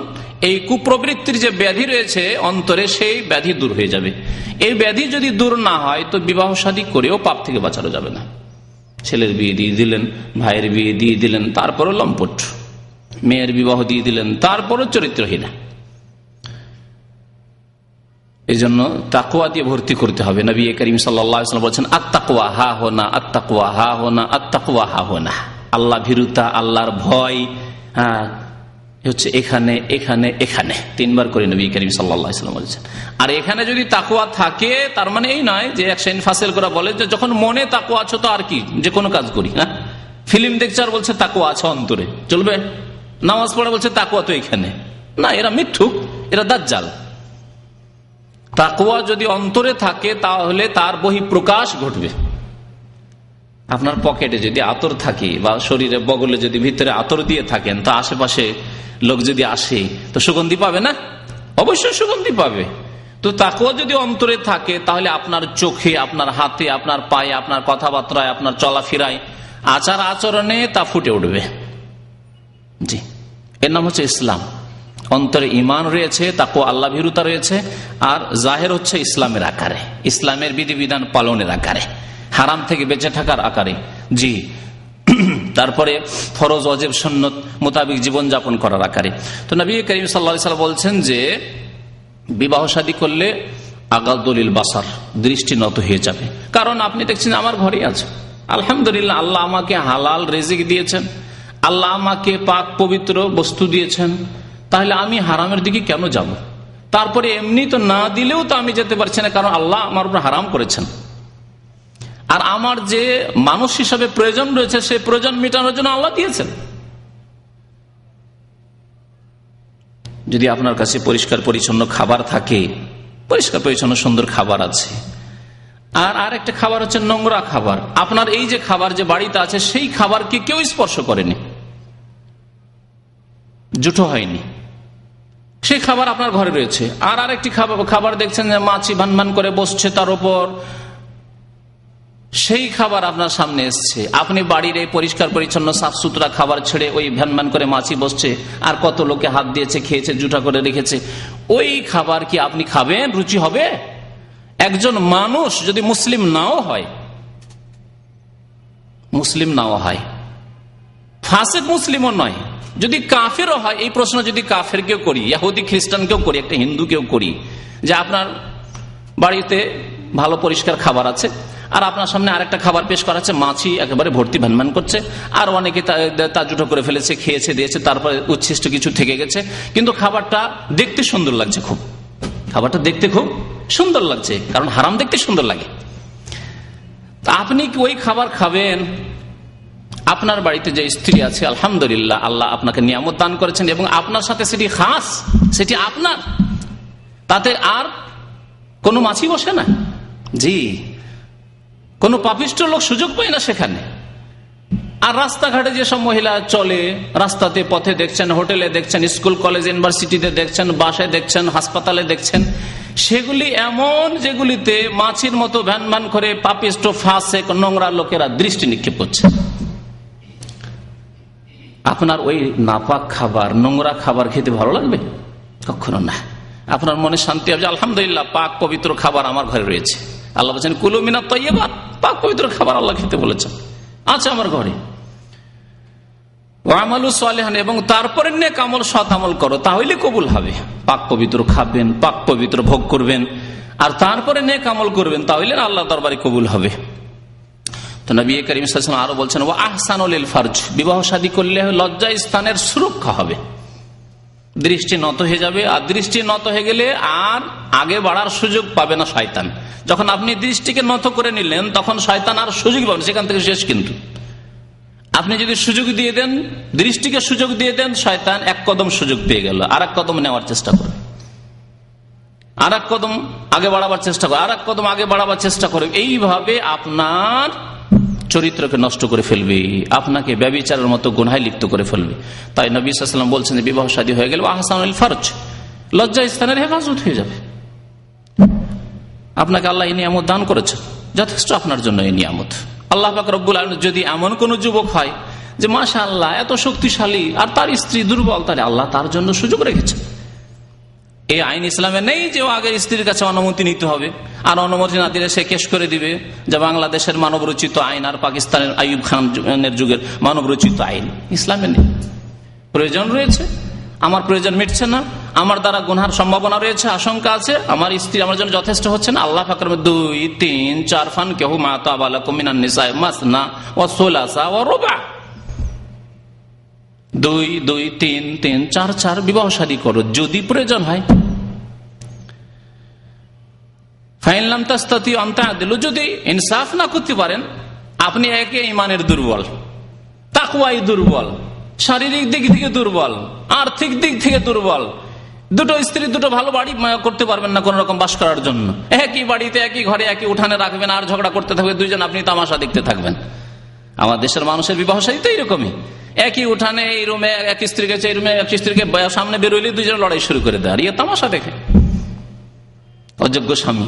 এই কুপ্রবৃত্তির যে ব্যাধি রয়েছে অন্তরে, সেই ব্যাধি দূর হয়ে যাবে। এই ব্যাধি যদি দূর না হয় তো বিবাহ শাদী করেও পাপ থেকে বাঁচানো যাবে না। ছেলের বিয়ে দিয়ে দিলেন, ভাইয়ের বিয়ে দিয়ে দিলেন, তারপরও লম্পট, মেয়ের বিবাহ দিয়ে দিলেন, তারপরও চরিত্রহীন। এই জন্য তাকওয়া দিয়ে ভর্তি করতে হবে। নবী করিম সাল্লাল্লাহু আলাইহি ওয়াসাল্লাম বলেছেন, আত্তাকওয়া হা হোনা, আত্তাকওয়া হা হোনা, আত্তাকওয়া হা হোনা। আল্লাহ ভীরুতা, আল্লাহর ভয় হচ্ছে এখানে, এখানে, এখানে, তিনবার করে নবী করিম সাল্লাল্লাহু আলাইহি ওয়াসাল্লাম বলেছেন। আর এখানে যদি তাকওয়া থাকে তার মানে এই নয় যে এক শ্রেণী ফাসিল করা বলে যে যখন মনে তাকওয়া আছে তো আর কি, যে কোনো কাজ করি। হ্যাঁ, ফিল্ম দেখছে আর বলছে তাকওয়া আছে অন্তরে, চলবে? নামাজ পড়া বলছে তাকওয়া তো এখানে, না, এরা মিথ্যুক, এরা দাজ্জাল। তাকওয়া যদি অন্তরে থাকে তাহলে তার বহিঃপ্রকাশ ঘটবে। আপনার পকেটে যদি আতর থাকে বা শরীরে বগলে যদি ভিতরে আতর দিয়ে থাকেন, তা আশেপাশে লোক যদি আসে তো সুগন্ধি পাবে না? অবশ্যই সুগন্ধি পাবে। তো তাকওয়া যদি অন্তরে থাকে তাহলে আপনার চোখে, আপনার হাতে, আপনার পায়ে, আপনার কথাবার্তায়, আপনার চলাফেরায়, আচার আচরণে তা ফুটে উঠবে। জি, এর নাম হচ্ছে ইসলাম। অন্তরে ঈমান রয়েছে, তাকওয়া, আল্লাহ ভীরুতা রয়েছে, আর জাহের হচ্ছে ইসলামের আকারে, ইসলামের বিধিবিধান পালনের আকারে, হারাম থেকে বেঁচে থাকার আকারে। জি, তারপরে ফরজ ওয়াজিব সুন্নত মোতাবেক জীবনযাপন করার আকারে। তো নবী করিম সাল্লাল্লাহু আলাইহি ওয়াসাল্লাম বলছেন যে বিবাহ শাদী করলে আগাদুলিল বাসার, দৃষ্টি নত হয়ে যাবে। কারণ আপনি দেখছেন আমার ঘরেই আছে, আলহামদুলিল্লাহ, আল্লাহ আমাকে হালাল রিজিক দিয়েছেন, আল্লাহ আমাকে পাক পবিত্র বস্তু দিয়েছেন, তাহলে আমি হারামের দিকে কেন যাব? তারপরে এমনি তো না দিলেও তো আমি যেতে পারছি না, কারণ আল্লাহ আমার উপর হারাম করেছেন। আর আমার যে মানুষ হিসাবে প্রয়োজন রয়েছে, সেই প্রয়োজন মেটানোর জন্য আল্লাহ দিয়েছেন। যদি আপনার কাছে পরিষ্কার পরিচ্ছন্ন খাবার থাকে, পরিষ্কার পরিচ্ছন্ন সুন্দর খাবার আছে, আর আরেকটা খাবার হচ্ছে নোংরা খাবার, আপনার এই যে খাবার যে বাড়িতে আছে সেই খাবারকে কেউ স্পর্শ করেনি, জুটো হয়নি, সেই খাবার আপনার ঘরে রয়েছে। আর আরেকটি খাবার দেখছেন যে মাছি ভান করে বসছে তার উপর, সেই খাবার আপনার সামনে এসছে। আপনি বাড়ির এই পরিষ্কার পরিচ্ছন্ন সাফ সুতরা খাবার ছেড়ে ওই ভ্যান করে মাছি বসছে, আর কত লোকে হাত দিয়েছে, খেয়েছে, জুটা করে রেখেছে, ওই খাবার কি আপনি খাবেন? রুচি হবে? একজন মানুষ যদি মুসলিম নাও হয়, ফাসিক মুসলিমও নয়, যদি কাফেরও হয়, এই প্রশ্ন যদি কাফের কেউ করি, ইহুদি খ্রিস্টান কেউ করি, একটা হিন্দু কেউ করি, যে আপনার বাড়িতে ভালো পরিষ্কার খাবার আছে আর আপনার সামনে আরেকটা খাবার পেশ করা আছে, মাছি একেবারে ভর্তি ভ্যান করে, আর অনেকে তা জুটো করে ফেলেছে, খেয়েছে, দিয়েছে, তারপরে উচ্ছিষ্ট কিছু থেকে গেছে, কিন্তু খাবারটা দেখতে সুন্দর লাগছে, খাবারটা দেখতে খুব সুন্দর লাগছে, কারণ হারাম দেখতে সুন্দর লাগে। আপনি কি ওই খাবার খাবেন? আপনার বাড়িতে যে স্ত্রী আছে, আলহামদুলিল্লাহ, আল্লাহ আপনাকে নিয়ামত দান করেছেন এবং আপনার সাথে সেটি খাস, সেটি আপনার, তাতে আর কোনো মাছি বসে না, জি, কোনো পাপিষ্ঠ লোক সুযোগ পায় না সেখানে। আর রাস্তাঘাটে যেসব মহিলা চলে, রাস্তাতে পথে দেখছেন, হোটেলে দেখছেন, স্কুল কলেজ ইউনিভার্সিটিতে দেখছেন, বাসায় দেখছেন, হাসপাতালে দেখছেন, সেগুলি এমন যেগুলিতে মাছির মতো ভ্যান করে পাপিষ্ঠ ফাসেক নোংরা লোকেরা দৃষ্টি নিক্ষেপ করছে। আপনার ওই নাপাক খাবার, নোংরা খাবার খেতে ভালো লাগবে? কখনো না। আপনার মনে শান্তি হবে, আলহামদুলিল্লাহ, পাক পবিত্র খাবার আমার ঘরে রয়েছে। আল্লাহ বলছেন কুলু মিনাত তাইয়্যিবাত, পাক পবিত্র খাবার আল্লাহ খেতে বলেছেন, আছে আমার ঘরে। ওয়ামালু সালিহান, এবং তারপরে নেক আমল, সৎ আমল করো, তাহলে কবুল হবে। পাক পবিত্র খাবেন, পাক পবিত্র ভোগ করবেন, আর তারপরে নেক আমল করবেন, তাহলে আল্লাহ দরবারে কবুল হবে। তো নবী করিম সাল্লাল্লাহু আলাইহি ওয়াসাল্লাম আরো বলছেন ওয়া আহসানুল ফারজ, বিবাহ শাদী করলে লজ্জা স্থানের সুরক্ষা হবে, দৃষ্টি নত হয়ে যাবে। আর দৃষ্টি নত হয়ে গেলে আর আগে বাড়ার সুযোগ পাবে না শয়তান। যখন আপনি দৃষ্টিকে নত করে নিলেন, তখন শয়তান আর সুযোগ পাবেন, সেখান থেকে শেষ। কিন্তু আপনি যদি সুযোগ দিয়ে দেন, দৃষ্টিকে সুযোগ দিয়ে দেন, শয়তান এক কদম সুযোগ পেয়ে গেল, আর এক কদম নেওয়ার চেষ্টা করবে, আর এক কদম আগে বাড়াবার চেষ্টা করে, আর এক কদম আগে বাড়াবার চেষ্টা করবে। এইভাবে আপনার চরিত্রকে নষ্ট করে ফেলবে, আপনাকে ব্যভিচারের মতো গুনাহে লিপ্ত করে ফেলবে। তাই নবী সাল্লাল্লাহু আলাইহি ওয়াসাল্লাম বলছেন যে বিবাহ শাদী হয়ে গেলে আহসানুল ফারজ, লজ্জা স্থানের হেফাজত হয়ে যাবে। আপনাকে আল্লাহ এই নিয়ামত দান করেছে, যথেষ্ট আপনার জন্য এই নিয়ামত। আল্লাহ পাক রব্বুল আলামিন যদি এমন কোন যুবক হয় যে মাশাআল্লাহ এত শক্তিশালী আর তার স্ত্রী দুর্বল, তাহলে আল্লাহ তার জন্য সুযোগ রেখেছে। এই আইন ইসলামে নেই যে আগে স্ত্রীর কাছে অনুমতি নিতে হবে, আর অনুমতি না দিলে সে কেস করে দিবে, যে বাংলাদেশের মানব রচিত আইন আর পাকিস্তানের আইয়ুব খানের যুগের মানব রচিত আইন ইসলামে নেই। প্রয়োজন রয়েছে, আমার প্রয়োজন মিটছে না, আমার দ্বারা গুনার সম্ভাবনা রয়েছে, আশঙ্কা আছে, আমার স্ত্রী আমার জন্য যথেষ্ট হচ্ছে না, আল্লাহ পাকের 2, 3, 4 ফান কেহু মা তাবা লাকুম মিনান নিসাই মাসনা ওয়া সুলাসা ওয়া রুবা, 2, 2, 3, 3, 4, 4 বিবাহ শাদী করো যদি প্রয়োজন হয়। ফাইনলাম তাস্তাতি আন তা'দিলু, যদি ইনসাফ না করতে পারেন, আপনি একে ঈমানের দুর্বল, তাকওয়ায় দুর্বল, শারীরিক দিক থেকে দুর্বল, আর্থিক দিক থেকে দুর্বল, দুটো স্ত্রী দুটো ভালো বাড়ি করতে পারবেন না কোন রকম বাস করার জন্য, একই বাড়িতে একই ঘরে একই উঠানে রাখবেন, আর ঝগড়া করতে থাকবে দুইজন, আপনি তামাশা দেখতে থাকবেন। আমার দেশের মানুষের বিবাহ শাদী তো এইরকমই, একই উঠানে এই রুমে এক স্ত্রী গেছে, এই রুমে এক স্ত্রীকে সামনে বেরোইলে দুইজন লড়াই শুরু করে দেয়, আর ইয়ে তামাশা দেখে অযোগ্য স্বামী।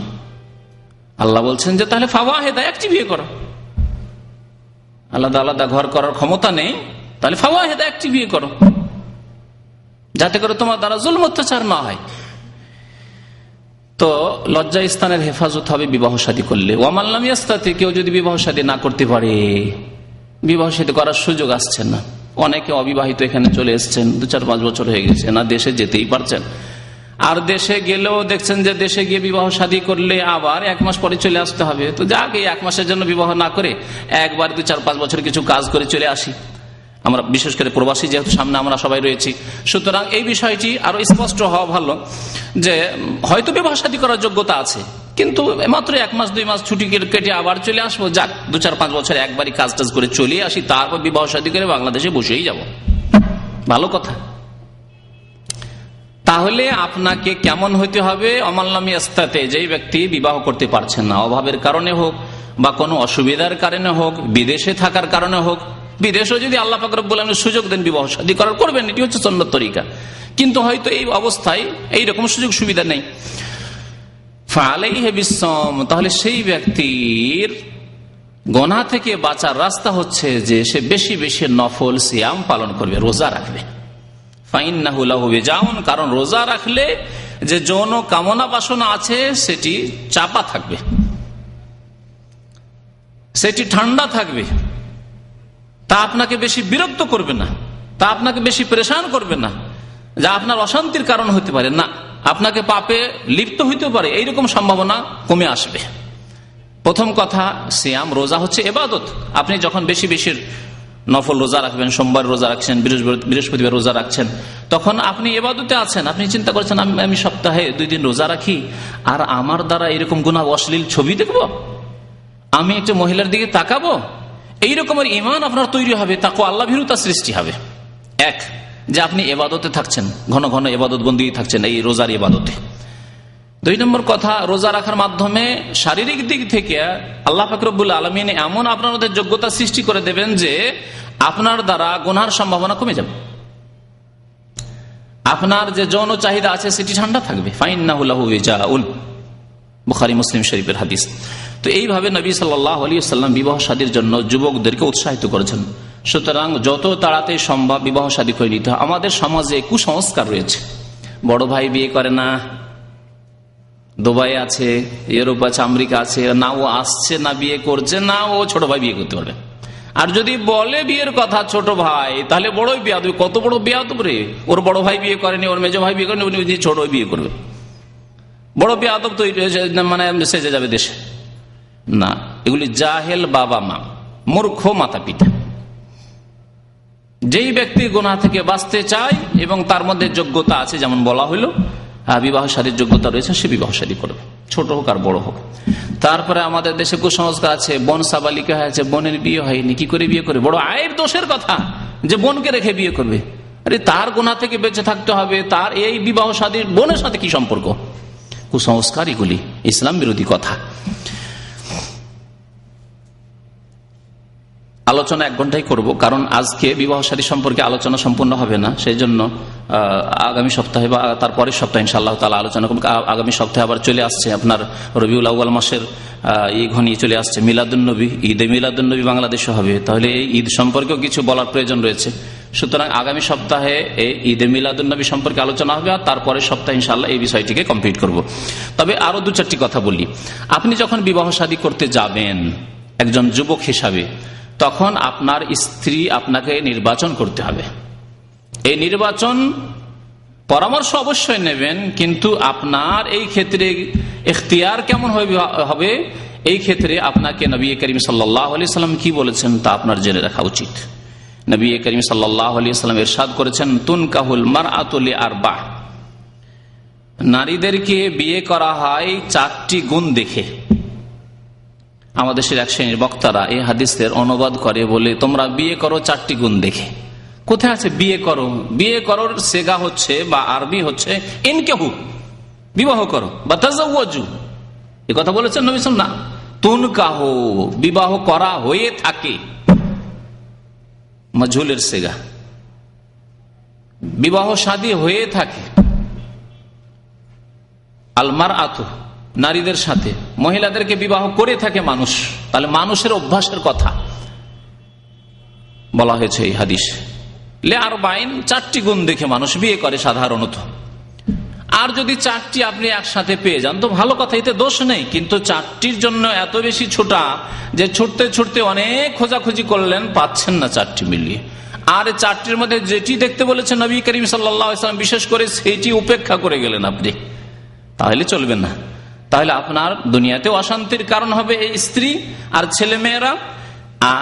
আল্লাহ বলছেন যে তাহলে ফাওয়াহিদা, একটি বিয়ে করো, আলাদা আলাদা ঘর করার ক্ষমতা নেই, তাহলে ফাওয়াহিদা, একটি বিয়ে করো, যাতে করে তোমার দ্বারা জুলম অত্যাচার না হয়। তো লজ্জা স্থানের হেফাজত হবে বিবাহ শাদী করলে। ওয়ামান লাম ইয়াস্তাতি, কেউ যদি বিবাহ শাদী না করতে পারে, বিবাহ সাথী করার সুযোগ আসছে না। অনেকে অবিবাহিত এখানে চলে এসছেন, 2-4-5 বছর হয়ে গেছে, না দেশে যেতেই পারছেন। আর দেশে গেলেও দেখছেন যে দেশে গিয়ে বিবাহ শাদী করলে আবার 1 মাস পরে চলে আসতে হবে। তো যাক, এই 1 মাসের জন্য বিবাহ না করে একবার 2-4-5 বছর কিছু কাজ করে চলে আসি। আমরা বিশেষ করে প্রবাসী, যেহেতু সামনে আমরা সবাই রয়েছি, সুতরাং এই বিষয়টি আরো স্পষ্ট হওয়া ভালো যে হয়তো বিবাহ শাদী করার যোগ্যতা আছে, কিন্তু মাত্র 1 মাস 2 মাস ছুটি কেটে আবার চলে আসবো, যাক 2-4-5 বছর একবারই কাজ টাজ করে চলে আসি, তারপর বিবাহ শাদী করে বাংলাদেশে বসেই যাব, ভালো কথা। তাহলে আপনাকে কেমন হতে হবে? অমাল্লামি আস্তাতে, যেই ব্যক্তি বিবাহ করতে পারছেন না, অভাবের কারণে হোক বা কোনো অসুবিধার কারণে হোক, বিদেশে থাকার কারণে হোক, বিদেশেও যদি আল্লাহ পাক রব্বুল আলামিন সুযোগ দেন বিবাহ শাদী করার, করবেন, এটি হচ্ছে সুন্নাত তরিকা। কিন্তু হয়তো এই অবস্থায় এইরকম সুযোগ সুবিধা নেই, ফালাইহি বিসসাম, তাহলে সেই ব্যক্তির গুনাহ থেকে বাঁচার রাস্তা হচ্ছে যে সে বেশি বেশি নফল সিয়াম পালন করবে, রোজা রাখবে। ফাইন্নাহু লাহু বিজাউন, কারণ রোজা রাখলে যে যৌন কামনা বাসনা আছে সেটি চাপা থাকবে, সেটি ঠান্ডা থাকবে, তা আপনাকে বেশি বিরক্ত করবে না, তা আপনাকে বেশি পরেশান করবে না, যা আপনার অশান্তির কারণ হতে পারে না, আপনাকে পাপে লিপ্ত হইতে পারে, এইরকম সম্ভাবনা কমে আসবে। প্রথম কথা, সিয়াম রোজা হচ্ছে ইবাদত। আপনি যখন বেশি বেশি নফল রোজা রাখবেন, সোমবার রোজা রাখছেন, বৃহস্পতিবার রোজা রাখছেন, তখন আপনি ইবাদতে আছেন। আপনি চিন্তা করছেন আমি সপ্তাহে 2 দিন রোজা রাখি, আর আমার দ্বারা এরকম গুনাহ, অশ্লীল ছবি দেখব, আমি একটা মহিলার দিকে তাকাবো, এই রকমের ঈমান আপনার তৈরি হবে, তাকওয়া আল্লাহ ভীরুতা সৃষ্টি হবে। এক, যে আপনি ইবাদতে থাকছেন, ঘন ঘন ইবাদত বন্দি থাকছেন এই রোজার ইবাদতে। 2 নম্বর কথা, রোজা রাখার মাধ্যমে শারীরিক দিক থেকে আল্লাহ পাক রব্বুল আলামিন এমন আপনার মধ্যে যোগ্যতা সৃষ্টি করে দেবেন যে আপনার দ্বারা গুনাহের সম্ভাবনা কমে যাবে, আপনার যে যৌন চাহিদা আছে সেটি ঠান্ডা থাকবে। ফাইন্নাহু লাহু বিজাউন, বুখারী মুসলিম শরীফের হাদিস। তো এইভাবে নবী সাল্লাল্লাহু আলাইহি ওয়াসাল্লাম বিবাহ শাদীর জন্য যুবকদেরকে উৎসাহিত করেছেন। সুতরাং যত তাড়াতাড়ি সম্ভব বিবাহ শাদী করে নিতে হয়। আমাদের সমাজে কুসংস্কার রয়েছে, বড় ভাই বিয়ে করে না, দুবাই আছে, ইউরোপ আছে, আমেরিকা আছে, না ও আসছে না বিয়ে করছে, না ও ছোট ভাই বিয়ে করতে পারবে। আর যদি বলে বিয়ের কথা ছোট ভাই, তাহলে বড়ই বেয়াদব। কত বড় বেয়াদব রে, ওর বড় ভাই বিয়ে করেনি, ওর মেজো ভাই বিয়ে করেনি, উনি ছোট বিয়ে করবে, বড় বেয়াদব তো মানে সেজে যাবে দেশে। না, এগুলি জাহেল বাবা মা, মূর্খ মাতা পিতা। যেই ব্যক্তি গুনাহ থেকে বাঁচতে চায় এবং তার মধ্যে যোগ্যতা আছে, যেমন বলা হইল বিবাহ শাদীর যোগ্যতা রয়েছে, সে বিবাহ শাদী করবে, ছোট হোক আর বড় হোক। তারপরে আমাদের দেশে কুসংস্কার আছে, বোন সাবালিকা হয়েছে, বোনের বিয়ে হয়নি, কি করে বিয়ে করবে? বড় আয়ের দোষের কথা যে বোনকে রেখে বিয়ে করবে। আরে তার গুনাহ থেকে বেঁচে থাকতে হবে, তার এই বিবাহ শাদীর বোনের সাথে কি সম্পর্ক? কুসংস্কার, এগুলি ইসলাম বিরোধী কথা। আলোচনা 1 ঘন্টাই করব, কারণ আজকে বিবাহ শাদী সম্পর্কে আলোচনা সম্পূর্ণ হবে না, সেই জন্য আগামী সপ্তাহে বা তার পরের সপ্তাহে ইনশাআল্লাহ তাআলা আলোচনা করব। আগামী সপ্তাহে আবার চলে আসছে আপনার রবিউল আউয়াল মাসের ঘনিয়ে চলে আসছে মিলাদুন্নবী, ঈদে মিলাদুন্নবী বাংলাদেশে হবে। তাহলে এই ঈদ সম্পর্কেও কিছু বলার প্রয়োজন রয়েছে। সুতরাং আগামী সপ্তাহে এই ঈদে মিলাদুন্নবী সম্পর্কে আলোচনা হবে, আর তারপরের সপ্তাহে ইনশাআল্লাহ এই বিষয়টিকে কমপ্লিট করব। তবে আরো 2-4টি কথা বলি। আপনি যখন বিবাহ শাদী করতে যাবেন একজন যুবক হিসাবে, তখন আপনার স্ত্রী আপনাকে নির্বাচন করতে হবে। এই নির্বাচন পরামর্শ অবশ্যই নেবেন, কিন্তু আপনার এই ক্ষেত্রে ইখতিয়ার কেমন হবে, এই ক্ষেত্রে আপনাকে নবী করিম সাল্লাল্লাহু আলাইহি সাল্লাম কি বলেছেন তা আপনার জেনে রাখা উচিত। নবী করিম সাল্লাল্লাহু আলাইহি সাল্লাম ইরশাদ করেছেন, তুনকাহুল মারআতু লিআরবা, নারীদেরকে বিয়ে করা হয় 4টি গুণ দেখে। আমাদের দেশের এক শ্রেণীর বক্তারা এই হাদিসের অনুবাদ করে বলে, তোমরা বিয়ে করো 4টি গুণ দেখে। কোথায় আছে বিয়ে করো? বিয়ে করোর সেগা হচ্ছে বা আরবি হচ্ছে ইনকাহু, বিবাহ করো, বা তাজাওয়াজু, এই কথা বলেছেন নবী সাল্লাল্লাহু আলাইহি ওয়াসাল্লাম। তুনকাহু, বিবাহ করা হয়ে থাকে, মাজহুলের সেগা, বিবাহ শাদী হয়ে থাকে। আল মারআতু, নারীদের সাথে মহিলাদেরকে বিবাহ করে থাকে মানুষ, তাহলে মানুষের অভ্যাসের কথা বলা হয়েছে এই হাদিস। লে আরবাইন, 4টি গুণ দেখে মানুষ বিয়ে করে সাধারণত। আর যদি 4টি আপনি একসাথে পেয়ে যান তো ভালো কথা, এতে দোষ নেই। কিন্তু 4টির জন্য এত বেশি ছোটা যে ছুটতে ছুটতে অনেক খোঁজাখুঁজি করলেন, পাচ্ছেন না 4টি মিলিয়ে। আর 4টির মধ্যে যেটি দেখতে বলেছেন নবী করিম সাল্লাল্লাহু আলাইহি ওয়াসাল্লাম বিশেষ করে সেইটি উপেক্ষা করে গেলেন আপনি, তাহলে চলবে না। তাহলে আপনার দুনিয়াতেও অশান্তির কারণ হবে এই স্ত্রী আর ছেলে মেয়েরা,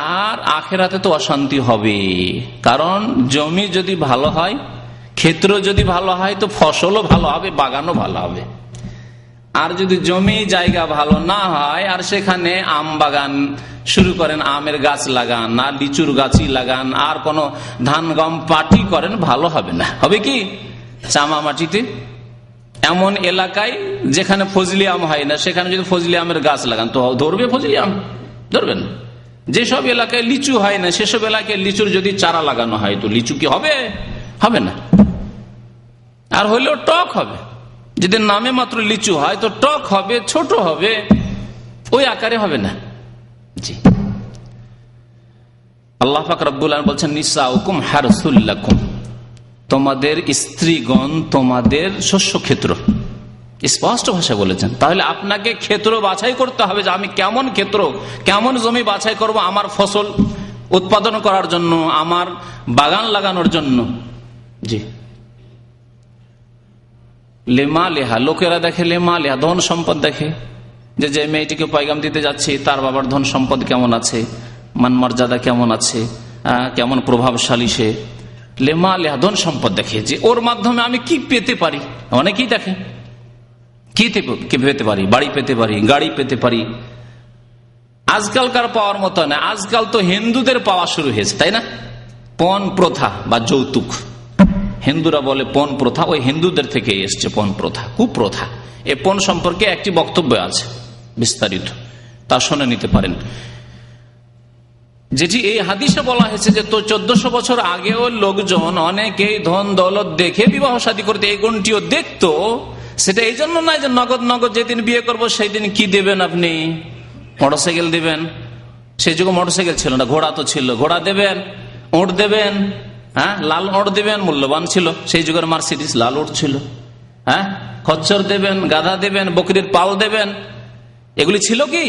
আর আখেরাতে তো অশান্তি হবে। কারণ জমি যদি ভালো হয়, ক্ষেত্র যদি ভালো হয় তো ফসলও ভালো হবে, বাগানও ভালো হবে। আর যদি জমি জায়গা ভালো না হয় আর সেখানে আম বাগান শুরু করেন, আমের গাছ লাগান আর লিচুর গাছই লাগান আর কোনো ধান গম পাটি করেন, ভালো হবে না। হবে কি চামা মাটিতে এমন এলাকায় যেখানে ফজলি আম হয় না, সেখানে যদি ফজলি আমের গাছ লাগান তো ধরবে ফজলি আম? ধরবেন। যেসব এলাকায় লিচু হয় না সেসব এলাকায় লিচুর যদি চারা লাগানো হয় তো লিচু কি হবে? হবে না। আর হইলেও টক হবে। যদি নামে মাত্র লিচু হয় তো টক হবে, ছোট হবে, ওই আকারে হবে না। জি, আল্লাহ পাক রব্বুল আলামিন বলছেন নিসাউকুম হারসুল লাকুম, তোমাদের স্ত্রীগণ তোমাদের শস্য ক্ষেত্র, স্পষ্ট ভাষায় বলেছেন। তাহলে আপনাকে ক্ষেত্র বাছাই করতে হবে যে আমি কেমন ক্ষেত্র, কেমন জমি বাছাই করব আমার ফসল উৎপাদন করার জন্য, আমার বাগান লাগানোর জন্য। জি, লেমা লেহা, লোকেরা দেখে লেমা লেহা, ধন সম্পদ দেখে, যে মেয়েটিকে পয়গাম দিতে যাচ্ছে তার বাবার ধন সম্পদ কেমন আছে, মান মর্যাদা কেমন আছে, কেমন প্রভাবশালী সে, লেমা লেহা ধন সম্পদ দেখে যে ওর মাধ্যমে আমি কি পেতে পারি। অনেকেই দেখে কি পেতে পারি, বাড়ি পেতে পারি, গাড়ি পেতে পারি। আজকালকার পাওয়ার মতো না, আজকাল তো হিন্দুদের পাওয়া শুরু হয়েছে, তাই না? পণ প্রথা বা যৌতুক, হিন্দুরা বলে পণ প্রথা, ওই হিন্দুদের থেকে এসছে পণ প্রথা, কুপ্রথা। এ পণ সম্পর্কে একটি বক্তব্য আছে বিস্তারিত, তা শুনে নিতে পারেন। যেটি এই হাদিসে বলা হয়েছে যে তো 1400 বছর আগেও লোকজন অনেকেই ধন দৌলত দেখে বিবাহ শাদী করতে, এই গুণটিও দেখতো। সেটা এই জন্য নয় যে নগদ নগদ যেদিন বিয়ে করবো সেই দিন কি দেবেন আপনি, মোটরসাইকেল দেবেন। সেই যুগে মোটরসাইকেল ছিল না, ঘোড়া তো ছিল, ঘোড়া দেবেন, উট দেবেন, হ্যাঁ লাল উট দেবেন, মূল্যবান ছিল সেই যুগের মার্সিডিজ, লাল উট ছিল। হ্যাঁ, খচ্চর দেবেন, গাধা দেবেন, বকরির পাল দেবেন, এগুলি ছিল কি?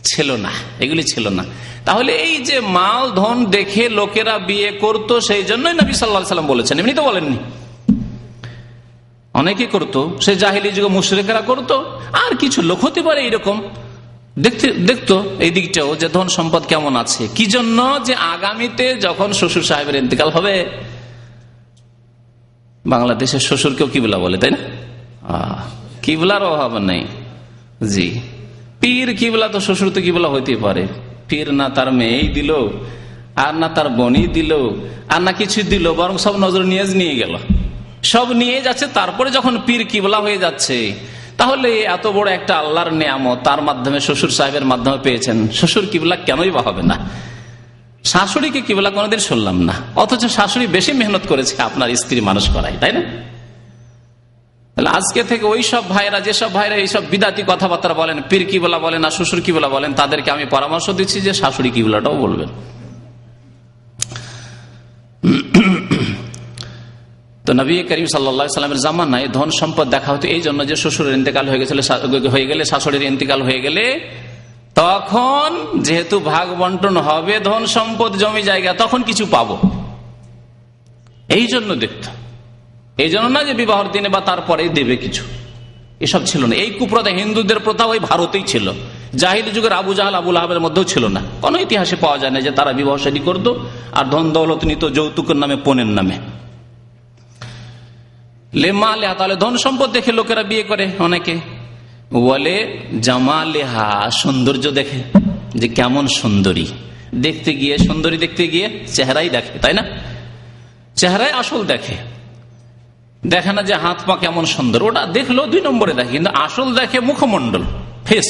ছিল না, এগুলি ছিল না। তাহলে এই যে মাল ধন দেখে লোকেরা বিয়ে করত, সেই জন্যই নবী সাল্লাল্লাহু আলাইহি ওয়াসাল্লাম বলেছেন, এমনি তো বলেননি। অনেকে করতো, সে জাহিলি যুগে মুশরিকরা করতো, আর কিছু লোক হতে পারে এইরকম দেখতো এই দিকটাও যে ধন সম্পদ কেমন আছে। কি জন্য? যে আগামীতে যখন শ্বশুর সাহেবের ইন্তেকাল হবে, বাংলাদেশের শ্বশুরকেও কিবলা বলে, তাই না? কিবলার অভাব নেই। জি, পীর কিবলা তো শ্বশুর তো কিবলা হইতে পারে। পীর না তার মেয়েই দিল, আর না তার বোনই দিল, আর না কিছু দিল, বরং সব নজর নিয়ে গেল, সব নিয়ে যাচ্ছে। তারপরে যখন পীর কিবলা হয়ে যাচ্ছে, তাহলে এত বড় একটা আল্লাহর নেয়ামত তার মাধ্যমে শ্বশুর সাহেবের মাধ্যমে পেয়েছেন, শ্বশুর কিবলা কেনই বা হবে না? শাশুড়িকে কিবলা কোনোদিন শুনলাম না, অথচ শাশুড়ি বেশি মেহনত করেছে আপনার স্ত্রী মানুষ করায়, তাই না? আজকে থেকে ওই সব ভাইরা, যেসব ভাইরা এইসব বিদাতি কথাবার্তা বলেন, পীর কিবলা বলেন আর শ্বশুর কিবলা বলেন, তাদেরকে আমি পরামর্শ দিচ্ছি যে শাশুড়ি কিবলাটাও বলবেন। তো নবী করিম সাল্লাল্লাহু আলাইহি ওয়াসাল্লামের জামানায় ধন সম্পদ দেখা হতো এই জন্য যে শ্বশুরের ইন্তেকাল হয়ে গেলে শাশুড়ির ইন্তেকাল হয়ে গেলে তখন যেহেতু ভাগ বন্টন হবে ধন সম্পদ জমি জায়গা, তখন কিছু পাবো, এই জন্য দেখতো। এই জন্য না যে বিবাহের দিনে বা তারপরেই দেবে কিছু, এসব ছিল না। এই কুপ্রথা হিন্দুদের প্রথা ওই ভারতেই ছিল, জাহিলি যুগের আবু জাহাল আবু লাহাবের মধ্যেও ছিল না। কোনো ইতিহাসে পাওয়া যায় না যে তারা বিবাহ শাদী করতো আর ধন দৌলত নিত যৌতুকের নামে, পণের নামে। লেমা লেহা, তাহলে ধন সম্পদ দেখে লোকেরা বিয়ে করে। অনেকে বলে জামা লেহা, সৌন্দর্য দেখে যে কেমন সুন্দরী, দেখতে গিয়ে সুন্দরী দেখতে গিয়ে চেহারাই দেখে, তাই না? চেহারাই আসল দেখে, দেখে না যে হাত পা কেমন সুন্দর, ওটা দেখলো 2 নম্বরে দেখে, কিন্তু আসল দেখে মুখমন্ডল, ফেস।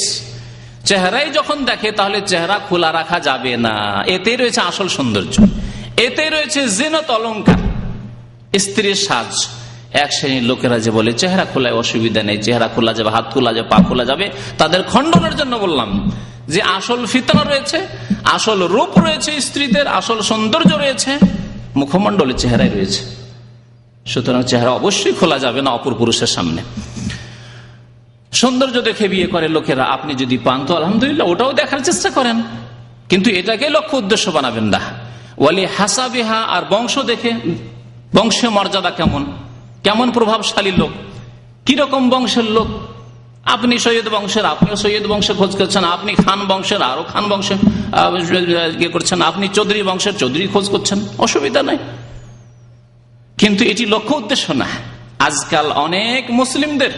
চেহারাই যখন দেখে তাহলে চেহারা খোলা রাখা যাবে না, এতেই রয়েছে আসল সৌন্দর্য, এতেই রয়েছে জিনত অলংকার, স্ত্রীর সাজ। এক শ্রেণীর লোকেরা যে বলে চেহারা খোলায় অসুবিধা নেই, চেহারা খোলা যাবে, হাত খোলা যাবে, পা খোলা যাবে, তাদের খণ্ডনের জন্য বললাম যে আসল ফিতনা রয়েছে, আসল রূপ রয়েছে স্ত্রীদের, আসল সৌন্দর্য রয়েছে মুখমন্ডলের চেহারায় রয়েছে। সুতরাং চেহারা অবশ্যই খোলা যাবে না অপর পুরুষের সামনে। সৌন্দর্য দেখে বিয়ে করে লোকেরা, আপনি যদি পান তো আলহামদুলিল্লাহ, ওটাও দেখার চেষ্টা করেন, কিন্তু এটাকে লক্ষ্য উদ্দেশ্য বানাবেন না। ওয়ালি হাসাবিহা, আর বংশ দেখে, বংশীয় মর্যাদা কেমন, কেমন প্রভাবশালী লোক, কিরকম বংশের লোক। আপনি সৈয়দ বংশের, আপনিও সৈয়দ বংশে খোঁজ করছেন, আপনি খান বংশের, আরো খান বংশে ইয়ে করছেন, আপনি চৌধুরী বংশের, চৌধুরী খোঁজ করছেন, অসুবিধা নাই, কিন্তু এটি লক্ষ্য উদ্দেশ্য না। আজকাল অনেক মুসলিমদের,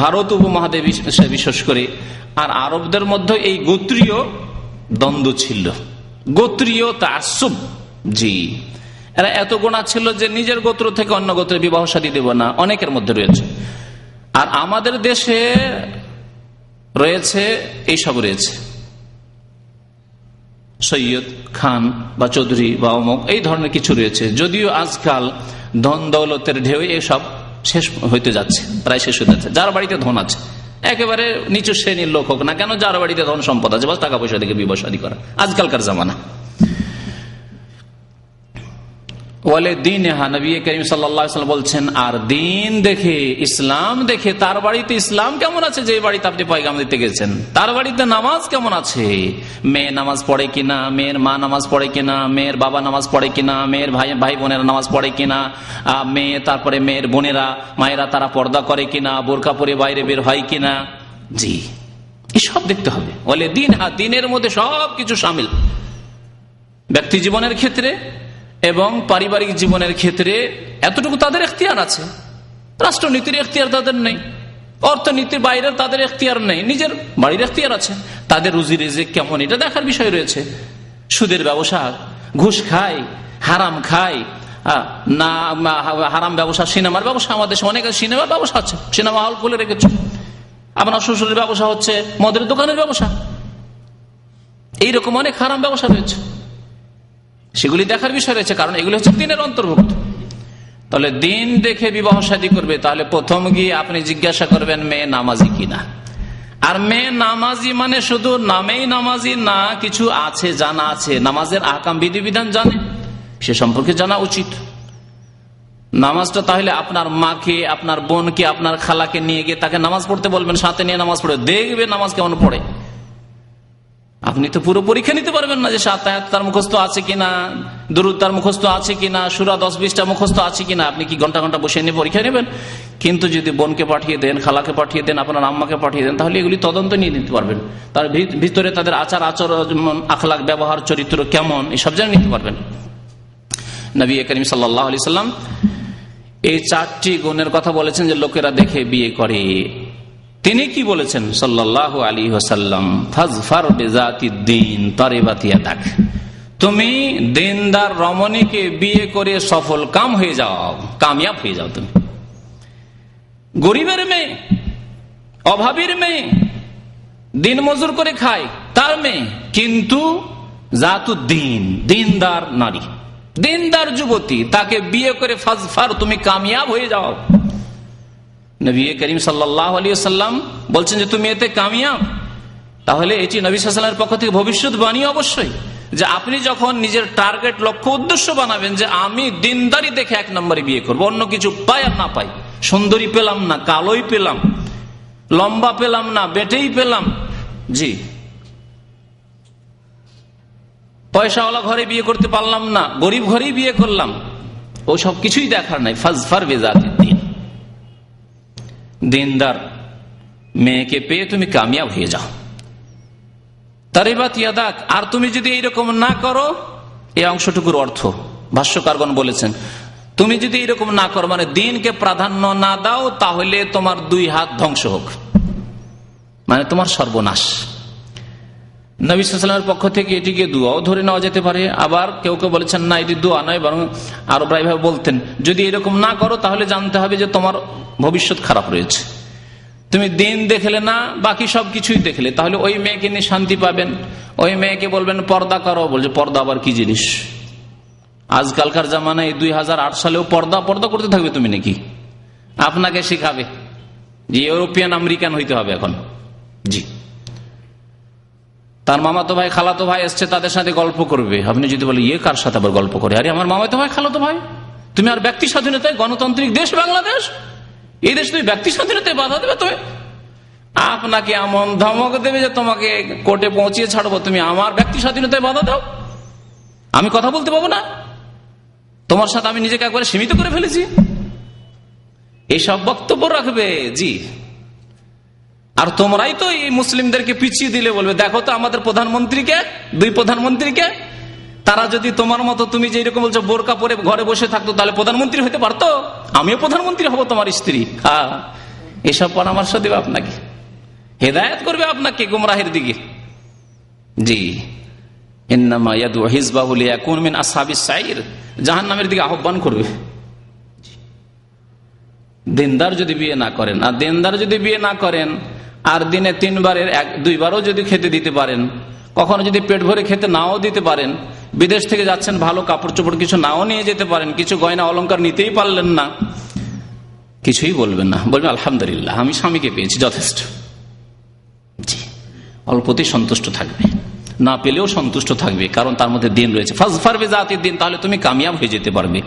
ভারত উপমহাদেশ বিশেষ করে আর আরবদের মধ্যে এই গোত্রীয় দ্বন্দ্ব ছিল, গোত্রীয় তাআসসুব। জি, এরা এত গোনা ছিল যে নিজের গোত্র থেকে অন্য গোত্রে বিবাহ শাদী দেব না, অনেকের মধ্যে রয়েছে। আর আমাদের দেশে রয়েছে এইসব, রয়েছে সৈয়দ, খান বা চৌধুরী বা অমুক, এই ধরনের কিছু রয়েছে। যদিও আজকাল ধন দৌলতের ঢেউ এসব শেষ হইতে যাচ্ছে, প্রায় শেষ হতে যাচ্ছে। যার বাড়িতে ধন আছে, একেবারে নিচু শ্রেণীর লোক হোক না কেন, যার বাড়িতে ধন সম্পদ আছে, বাস টাকা পয়সা থেকে বিবাহ শাদী করা আজকালকার জামানা। ওয়ালে দিন, নবী করিম সাল্লাল্লাহু আলাইহি ওয়াসাল্লাম বলছেন, আর দিন দেখে, ইসলাম দেখে, তার বাড়িতে ইসলাম কেমন আছে, যে বাড়িতে আপনি পয়গাম দিতে গেছেন, তার বাড়িতে নামাজ কেমন আছে, মেয়ে নামাজ পড়ে কিনা, মেয়ের মা নামাজ পড়ে কিনা, মেয়ের বাবা নামাজ পড়ে কিনা, মেয়ের ভাই বোনেরা নামাজ পড়ে কিনা, মেয়ে তারপরে মেয়ের বোনেরা, মায়েরা তারা পর্দা করে কিনা, বোরকা পরে বাইরে বের হয় কিনা। জি, এসব দেখতে হবে। বলে দিন, দিনের মধ্যে সবকিছু শামিল, ব্যক্তি জীবনের ক্ষেত্রে এবং পারিবারিক জীবনের ক্ষেত্রে এতটুকু তাদের এখতিয়ার আছে। রাষ্ট্রনীতির এখতিয়ার তাদের নেই, অর্থনীতির বাইরের তাদের এখতিয়ার নেই, নিজের বাড়ির এখতিয়ার আছে। তাদের রুজি রিজিক কেমন, এটা দেখার বিষয় রয়েছে। সুদের ব্যবসা, ঘুষ খায়, হারাম খায় না, হারাম ব্যবসা, সিনেমার ব্যবসা, আমাদের দেশে অনেক সিনেমার ব্যবসা আছে, সিনেমা হল খুলে রেখেছে। আপনার শ্বশুরের ব্যবসা হচ্ছে মদের দোকানের ব্যবসা, এইরকম অনেক হারাম ব্যবসা রয়েছে, সেগুলি দেখার বিষয় রয়েছে, কারণ এগুলি হচ্ছে দিনের অন্তর্ভুক্ত। তাহলে দিন দেখে বিবাহ শাদী করবে, তাহলে প্রথম গিয়ে আপনি জিজ্ঞাসা করবেন মেয়ে নামাজি কিনা। আর মেয়ে নামাজি মানে শুধু নামেই নামাজি না, কিছু আছে, জানা আছে, নামাজের আহকাম বিধিবিধান জানে, সে সম্পর্কে জানা উচিত। নামাজটা তাহলে আপনার মাকে, আপনার বোনকে, আপনার খালাকে নিয়ে গিয়ে তাকে নামাজ পড়তে বলবেন, সাথে নিয়ে নামাজ পড়ে দেখবে নামাজ কেমন পড়ে। আপনি তো পুরো পরীক্ষা নিতে পারবেন না যে 7 আয়াত তার মুখস্থ আছে কিনা, দুরূদ তার মুখস্থ আছে কিনা, সূরা 10-20টা মুখস্থ আছে কিনা। আপনি কি ঘন্টা ঘন্টা বসে নিয়ে পরীক্ষা নেবেন? কিন্তু যদি বোনকে পাঠিয়ে দেন, খালাকে পাঠিয়ে দেন, আপনার আম্মাকে পাঠিয়ে দেন, তাহলে এগুলি তদন্ত নিয়ে নিতে পারবেন। তার ভিতরে তাদের আচার আচরণ, আখলাক, ব্যবহার, চরিত্র কেমন, এসব জেনে নিতে পারবেন। নবী করিম সাল্লাল্লাহু আলাইহি সাল্লাম এই 4টি গুণের কথা বলেছেন যে লোকেরা দেখে বিয়ে করে। তিনি কি বলেছেন সাল্লাল্লাহু আলাইহি ওয়াসাল্লাম, ফাজফার বিজাতিদ দ্বীন তারিবাত ইয়াদাক, তুমি দিনদার রমণীকে বিয়ে করে সফল কাম হয়ে যাও, কামিয়াব হয়ে যাও। তুমি গরিবের মেয়ে, অভাবীর মেয়ে, দিন মজুর করে খায় তার মেয়ে, কিন্তু জাতুদ্দিন, দিনদার নারী, দিনদার যুবতী, তাকে বিয়ে করে ফাজফার, তুমি কামিয়াব হয়ে যাও। নবী করিম সাল্লাল্লাহু আলাইহি ওয়াসাল্লাম বলছেন যে তুমি এতে কামিয়াব। তাহলে এটি নবী সাল্লাল্লাহু আলাইহি ওয়াসাল্লামের পক্ষ থেকে ভবিষ্যৎবাণী অবশ্যই, যে আপনি যখন নিজের টার্গেট, লক্ষ্য, উদ্দেশ্য বানাবেন যে আমি দিনদারি দেখে 1 নম্বরে বিয়ে করবো, অন্য কিছু পাই আর না পাই, সুন্দরী পেলাম না, কালোই পেলাম, লম্বা পেলাম না, বেটেই পেলাম, জি, পয়সাওয়ালা ঘরে বিয়ে করতে পারলাম না, গরিব ঘরেই বিয়ে করলাম, ও সব কিছুই দেখার নাই। ফাজফার বিজাতিদ দ্বীন, দিনদার মেয়েকে পেয়ে তুমি কামিয়াব হয়ে যাও। তারিবাত ইয়াদাক, আর তুমি যদি এইরকম না করো, এই অংশটুকুর অর্থ ভাষ্যকারগণ বলেছেন, তুমি যদি এরকম না করো, মানে দিনকে প্রাধান্য না দাও, তাহলে তোমার 2 হাত ধ্বংস হোক, মানে তোমার সর্বনাশ। নবী সাল্লাল্লাহু আলাইহি ওয়াসাল্লামের পক্ষ থেকে এটিকে দোয়াও ধরে নেওয়া যেতে পারে। আবার কেউ কেউ বলেছেন না, এটি দোয়া নয়, বরং আরো প্রায়ভাবে বলতেন, যদি এরকম না করো তাহলে জানতে হবে যে তোমার ভবিষ্যৎ খারাপ রয়েছে। তুমি দিন দেখলে না, বাকি সব কিছুই দেখলে, তাহলে ওই মেয়েকে নিয়ে শান্তি পাবেন। ওই মেয়েকে বলবেন পর্দা করো, বলছে পর্দা আবার কি জিনিস? আজকালকার জামানায় 2008 সালেও পর্দা করতে থাকবে তুমি নাকি? আপনাকে শিখাবে যে ইউরোপিয়ান আমেরিকান হইতে হবে এখন। জি, তার মামাতো ভাই, খালাতো ভাই এসছে, তাদের সাথে গল্প করবে। আপনি যদি বলে, কার সাথে আবার গল্প করে? আরে আমার মামাতো ভাই, খালাতো ভাই, তুমি আর ব্যক্তি স্বাধীনতায়, গণতান্ত্রিক দেশ বাংলাদেশ, এই দেশ তুমি ব্যক্তি স্বাধীনতায় বাধা দেবে? তুমি, আপনাকে এমন ধমক দেবে যে তোমাকে কোর্টে পৌঁছিয়ে ছাড়বো, তুমি আমার ব্যক্তি স্বাধীনতায় বাধা দাও, আমি কথা বলতে পাবো না, তোমার সাথে আমি নিজেকে একবারে সীমিত করে ফেলেছি। এইসব বক্তব্য রাখবে। জি, আর তোমরাই তো এই মুসলিমদেরকে পিছিয়ে দিলে বলবে দেখো তো আমাদের প্রধানমন্ত্রীকে, দুই প্রধানমন্ত্রীকে, তারা যদি তোমার মতো তুমি যে এরকম বলছো বোরকা পরে ঘরে বসে থাকতো তাহলে প্রধানমন্ত্রী হতে পারতো, আমিও প্রধানমন্ত্রী হব তোমার স্ত্রী। হ্যাঁ, এসব পরামর্শ দেবে আপনাকে, হেদায়েত করবে আপনাকে গুমরাহের দিকে। জি, ইন্নামা ইয়াদউ হিজবাহু লিয়াকুন মিন আসহাবিস সাইর, জাহান্নামের দিকে আহ্বান করবে। দিনদার যদি বিয়ে না করেন, আর দিনদার যদি বিয়ে না করেন, আর দিনে 3 বারের 2 বারও যদি খেতে দিতে পারেন, কখনো যদি পেট ভরে খেতে নাও দিতে পারেন, বিদেশ থেকে যাচ্ছেন ভালো কাপড় চোপড় কিছু নাও নিয়ে যেতে পারেন, কিছু গয়না অলংকার নিতেই পারলেন না, কিছুই বলবেন না, বলবেন আলহামদুলিল্লাহ আমি স্বামীকে পেয়েছি, যথেষ্ট। জি, অল্পতেই সন্তুষ্ট থাকবে, না পেলেও সন্তুষ্ট থাকবে, কারণ তার মধ্যে দিন রয়েছে। ফাজফার বিজাতিদ দিন, তাহলে তুমি কামিয়াব হয়ে যেতে পারবে।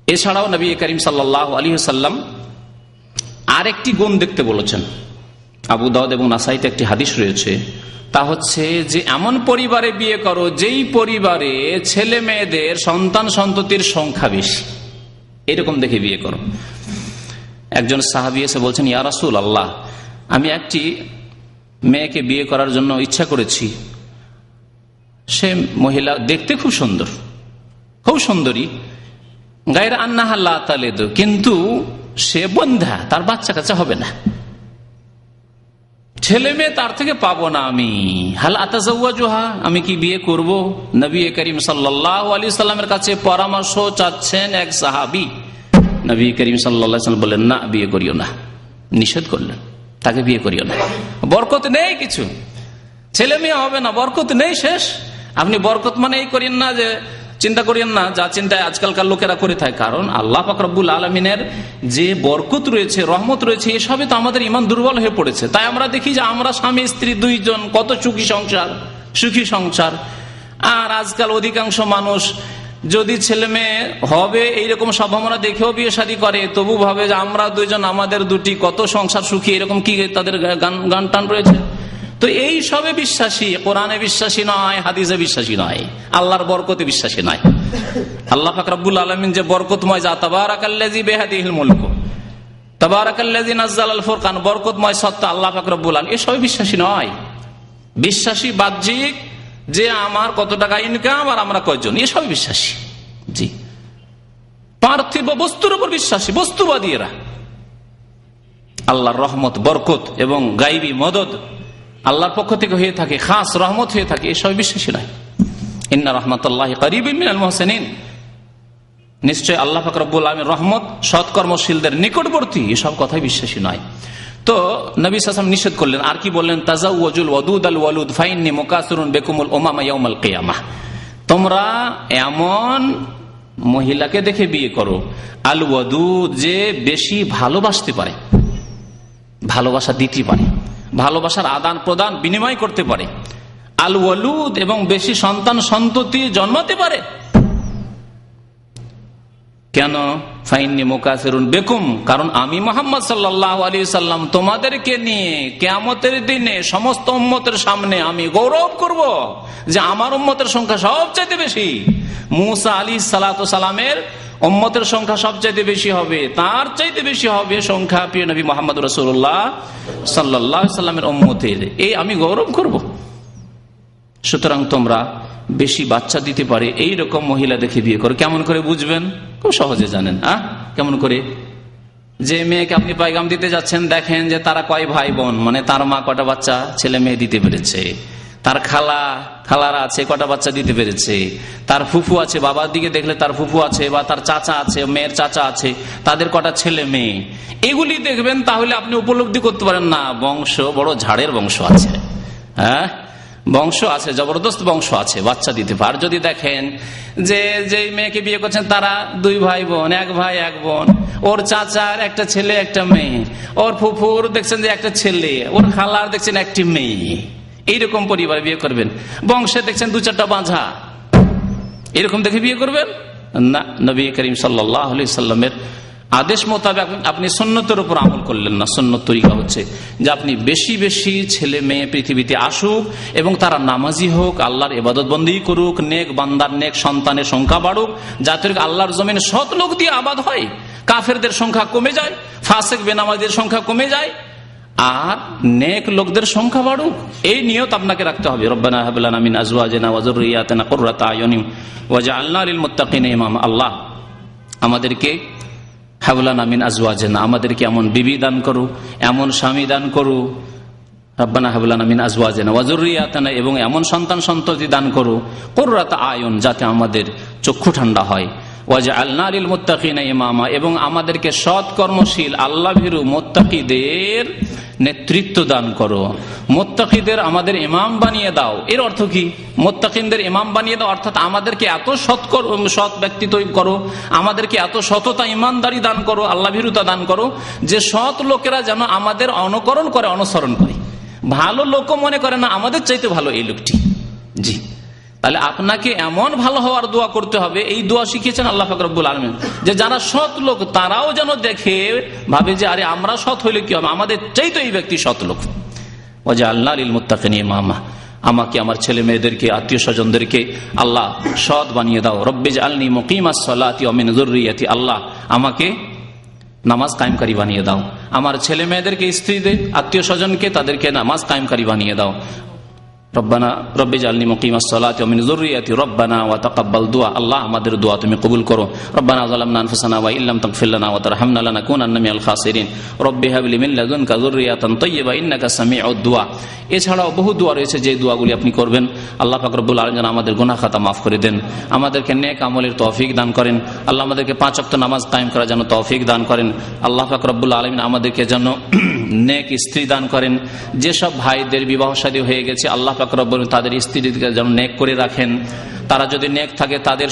এছাড়াও নবী করিম সাল্লাল্লাহু আলাইহি ওয়াসাল্লাম আরেকটি গুণ দেখতে বলেছেন। আবু দাউদ এবং নাসাইতে একটি হাদিস রয়েছে, তা হচ্ছে যে এমন পরিবারে বিয়ে করো যেই পরিবারে ছেলে মেয়েদের সন্তান সন্ততির সংখ্যা বেশি, এরকম দেখে বিয়ে করো। একজন সাহাবী এসে বলছেন, ইয়া রাসূলুল্লাহ, আমি একটি মেয়েকে বিয়ে করার জন্য ইচ্ছা করেছি, সে মহিলা দেখতে খুব সুন্দর, খুব সুন্দরী, গায়রা আন্নাহা লা তালিদু, কিন্তু সে বন্ধা, তার বাচ্চা কাচ্চা হবে না, ছেলে মেয়ে তার থেকে পাবো না, আমি হাল আতাজাওয়াজুহা, আমি কি বিয়ে করব? নবী করিম সাল্লাল্লাহু আলাইহি সাল্লামের কাছে পরামর্শ চাচ্ছেন এক সাহাবী। নবী করিম সাল্লাল্লাহু আলাইহি সাল্লাম বললেন, না, বিয়ে করিও না, নিষেধ করলেন, তাকে বিয়ে করিও না, বরকত নেই, কিছু ছেলে মেয়ে হবে না, বরকত নেই, শেষ। আপনি বরকত মানে এই করেন না, যে চিন্তা করেন না যা চিন্তায় আজকালকার লোকেরা করে থাকে, কারণ আল্লাহ পাক রব্বুল আলামিনের যে বরকত রয়েছে, রহমত রয়েছে, এসবে তো আমাদের ইমান দুর্বল হয়ে পড়েছে। তাই আমরা দেখি যে আমরা স্বামী স্ত্রী 2 জন, কত সুখী সংসার। আর আজকাল অধিকাংশ মানুষ যদি ছেলে মেয়ে হবে এইরকম সম্ভাবনা দেখেও বিয়ে শাদী করে, তবু ভাবে যে আমরা 2 জন, আমাদের 2টি, কত সংসার সুখী, এরকম কি তাদের গান টান রয়েছে। তো এই সবে বিশ্বাসী, কোরআনে বিশ্বাসী নয়, হাদিসে বিশ্বাসী নয়, আল্লাহর বরকতে বিশ্বাসী নয়। আল্লাহ পাক রব্বুল আলামিন যে বরকতময় জাত, তাবারাকাল্লাযী বিয়াদিহিল মুলক, তাবারাকাল্লাযী নাযালাল ফুরকান, বরকতময় সত্তা আল্লাহ পাক রব্বুল আলামিন, এসবে বিশ্বাসী নয়। বিশ্বাসী বাহ্যিক, যে আমার কত টাকা ইনকাম আর আমরা কয়জন, এসব বিশ্বাসী। জি, পার্থিব বস্তুর উপর বিশ্বাসী, বস্তুবাদী এরা। আল্লাহর রহমত, বরকত এবং গায়বী মদদ আল্লাহর পক্ষ থেকে হয়ে থাকে, খাস রহমত হয়ে থাকে, এসব বিশ্বাসী নয়। ইন্না রাহমাতাল্লাহি কারীবুম মিনাল মুহসিনিন, নিশ্চয় আল্লাহ পাক রব্বুল আলামিন রহমত সৎকর্মশীলদের নিকটবর্তী, এসব কথাই বিশ্বাসী নয়। তো নবী সাল্লাল্লাহু আলাইহি ওয়াসাল্লাম নিষেধ করলেন। আর কি বললেন? তাজাওয়াজুল ওয়াদুদাল ওয়ালুদ ফাইন্নী মুকাসিরুন বিকুমুল উমামা ইয়াউমাল কিয়ামাহ, তোমরা এমন মহিলাকে দেখে বিয়ে করো, আল ওয়াদুদ, যে বেশি ভালোবাসতে পারে, ভালোবাসা দিতে পারে, ভালোবাসার আদান প্রদান বিনিময় করতে পারে, আল ওয়ালুদ, এবং বেশি সন্তান সন্ততি জন্মাতে পারে। কেন? ফাইন্নী মুকাসিরুন বিকুম, কারণ আমি মুহাম্মদ সাল্লাল্লাহু আলাইহি সাল্লাম তোমাদেরকে নিয়ে কিয়ামতের দিনে সমস্ত উম্মতের সামনে আমি গৌরব করব যে আমার উম্মতের সংখ্যা সবচেয়ে বেশি। মুসা আলাইহিস সালাতু সালামের উম্মতের সংখ্যা সবচাইতে বেশি হবে, তার চাইতে বেশি হবে সংখ্যা প্রিয় নবী মুহাম্মদ রাসূলুল্লাহ সাল্লাল্লাহু আলাইহি সাল্লামের উম্মতের, এই আমি গৌরব করব। সুতরাং তোমরা বেশি বাচ্চা দিতে পারে এইরকম মহিলা দেখে বিয়ে করো। কেমন করে বুঝবেন? খুব সহজে জানেন। কেমন করে? যে মেয়েকে আপনি পায়গাম দিতে যাচ্ছেন, দেখেন যে তারা কয় ভাই বোন, মানে তার মা কটা বাচ্চা ছেলে মেয়ে দিতে পেরেছে, তার খালারা আছে কটা বাচ্চা দিতে পেরেছে, তার ফুফু আছে, বাবার দিকে দেখলে তার ফুফু আছে, বা তার চাচা আছে, মেয়ের চাচা আছে, তাদের কটা ছেলে মেয়ে, এগুলি দেখবেন, তাহলে আপনি উপলব্ধি করতে পারেন না বংশ বড় ঝাড়ের বংশ আছে। বংশ আছে, জবরদস্ত বংশ আছে, বাচ্চা দিতে পারে। যদি দেখেন যে যেই মেয়েকে বিয়ে করছেন তারা 2 ভাই বোন, 1 ভাই 1 বোন, ওর চাচার একটা ছেলে একটা মেয়ে, ওর ফুফুর দেখছেন যে একটা ছেলে, ওর খালার দেখছেন একটি মেয়ে, এইরকম পরিবার বিয়ে করবেন। বংশে দেখছেন 2-4টা বাঁঝা, এরকম দেখে বিয়ে করবেন না। নবী করিম সাল্লাল্লাহু আলাইহি সাল্লামের আদেশ মোতাবেক আপনি সুন্নতের উপর আমল করলেন না। সুন্নত তরিকা হচ্ছে যে আপনি বেশি বেশি ছেলে মেয়ে পৃথিবীতে আসুক এবং তারা নামাজি হোক, আল্লাহর ইবাদত বন্দেগী করুক, নেক বান্দার নেক সন্তানের সংখ্যা বাড়ুক, যাতে আল্লাহর জমিনে সৎ লোক দিয়ে আবাদ হয়, কাফেরদের সংখ্যা কমে যায়, ফাসিক বেনামাজের সংখ্যা কমে যায়, আর নেক লোকদের সংখ্যা বাড়ুক। এই নিয়ত আপনাকে রাখতে হবে। রব্বানা হাব লানা মিন আজওয়াজিনা ওয়া যুররিয়াতিনা কুররাতা আয়ুনিন ওয়াজআলনা লিল মুত্তাকিনা ইমামা। আল্লাহ আমাদেরকে হাবলানা মিন আজওয়াজিনা, আমাদেরকে এমন বিবি দান করো, এমন স্বামী দান করো। রব্বানা হাবলানা মিন আজওয়াজিনা ওয়া যুররিয়াতিনা, এবং এমন সন্তান সন্ততি দান করো কুররাতা আয়ুন, যাতে আমাদের চক্ষু ঠান্ডা হয়। ওয়াজআলনা লিল মুত্তাকিনা ইমামা, এবং আমাদেরকে সৎ কর্মশীল আল্লাহ ভীরু মুত্তাকিদের নেতৃত্ব দান করো। মুত্তাকিদের আমাদের ইমাম বানিয়ে দাও। এর অর্থ কি? মুত্তাকিনদের ইমাম বানিয়ে দাও অর্থাৎ আমাদেরকে এত সৎ ব্যক্তি তৈরি করো, আমাদেরকে এত সততা ইমানদারি দান করো, আল্লাহ ভীরুতা দান করো, যে সৎ লোকেরা যেন আমাদের অনুকরণ করে, অনুসরণ করে। ভালো লোক মনে করে না আমাদের চাইতে ভালো এই লোকটি। জি, তাহলে আপনাকে এমন ভালো হওয়ার দোয়া করতে হবে। এই দোয়া শিখিয়েছেন আল্লাহ পাক রব্বুল আলামিন, যে যারা সৎ লোক তারাও যেন দেখে ভাবে যে আরে আমরা সৎ হইলে কি হবে, আমাদের চাইতে এই ব্যক্তি সৎ লোক। ওয়াজআলনা লিল মুত্তাকিনা ইমামা, আমাকে আমার ছেলে মেয়েদেরকে আত্মীয় স্বজনদেরকে আল্লাহ সৎ বানিয়ে দাও। রব্বিজআলনি মুকিমাস সালাতি ওয়া মিন যুররিয়াতি, আল্লাহ আমাকে নামাজ কায়েমকারী বানিয়ে দাও। আমার ছেলে মেয়েদেরকে, স্ত্রীদের, আত্মীয় স্বজনকে তাদেরকে নামাজ কায়েমকারী বানিয়ে দাও। রব্বানা রব্বিজআলনি মুকিমাস সালাতি ওয়া মিন যুররিয়াতি রব্বানা ওয়া তাকাব্বাল দুআ, আল্লাহ আমাদের দোয়া তুমি কবুল করো। রব্বানা যালামনা আনফুসানা ওয়া ইল্লাম তাগফির লানা ওয়া তারহামনা লানাকুনান্না মিনাল খাসিরিন রব্বি হাব লি মিন লাদুনকা যুররিয়াতান তাইয়্যিবা ইন্নাকা সামিউদ দুআ। এছাড়াও বহু দোয়া রয়েছে যে দোয়াগুলি আপনি করবেন। আল্লাহ পাক রব্বুল আলামিন যেন আমাদের গুনাহ খাতা মাফ করে দেন, আমাদেরকে নেক আমলের তৌফিক দান করেন। আল্লাহ আমাদেরকে 5 ওয়াক্ত নামাজ কায়েম করার জন্য তৌফিক দান করেন। আল্লাহ পাক রব্বুল আলামিন আমাদেরকে যেন নেক স্ত্রী দান করেন। যেসব ভাইদের বিবাহ শাদী হয়ে গেছে আল্লাহ পাক রব্বুল তাদের স্ত্রীদেরকে যেন নেক করে রাখেন। তারা যদি নেক থাকে তাদের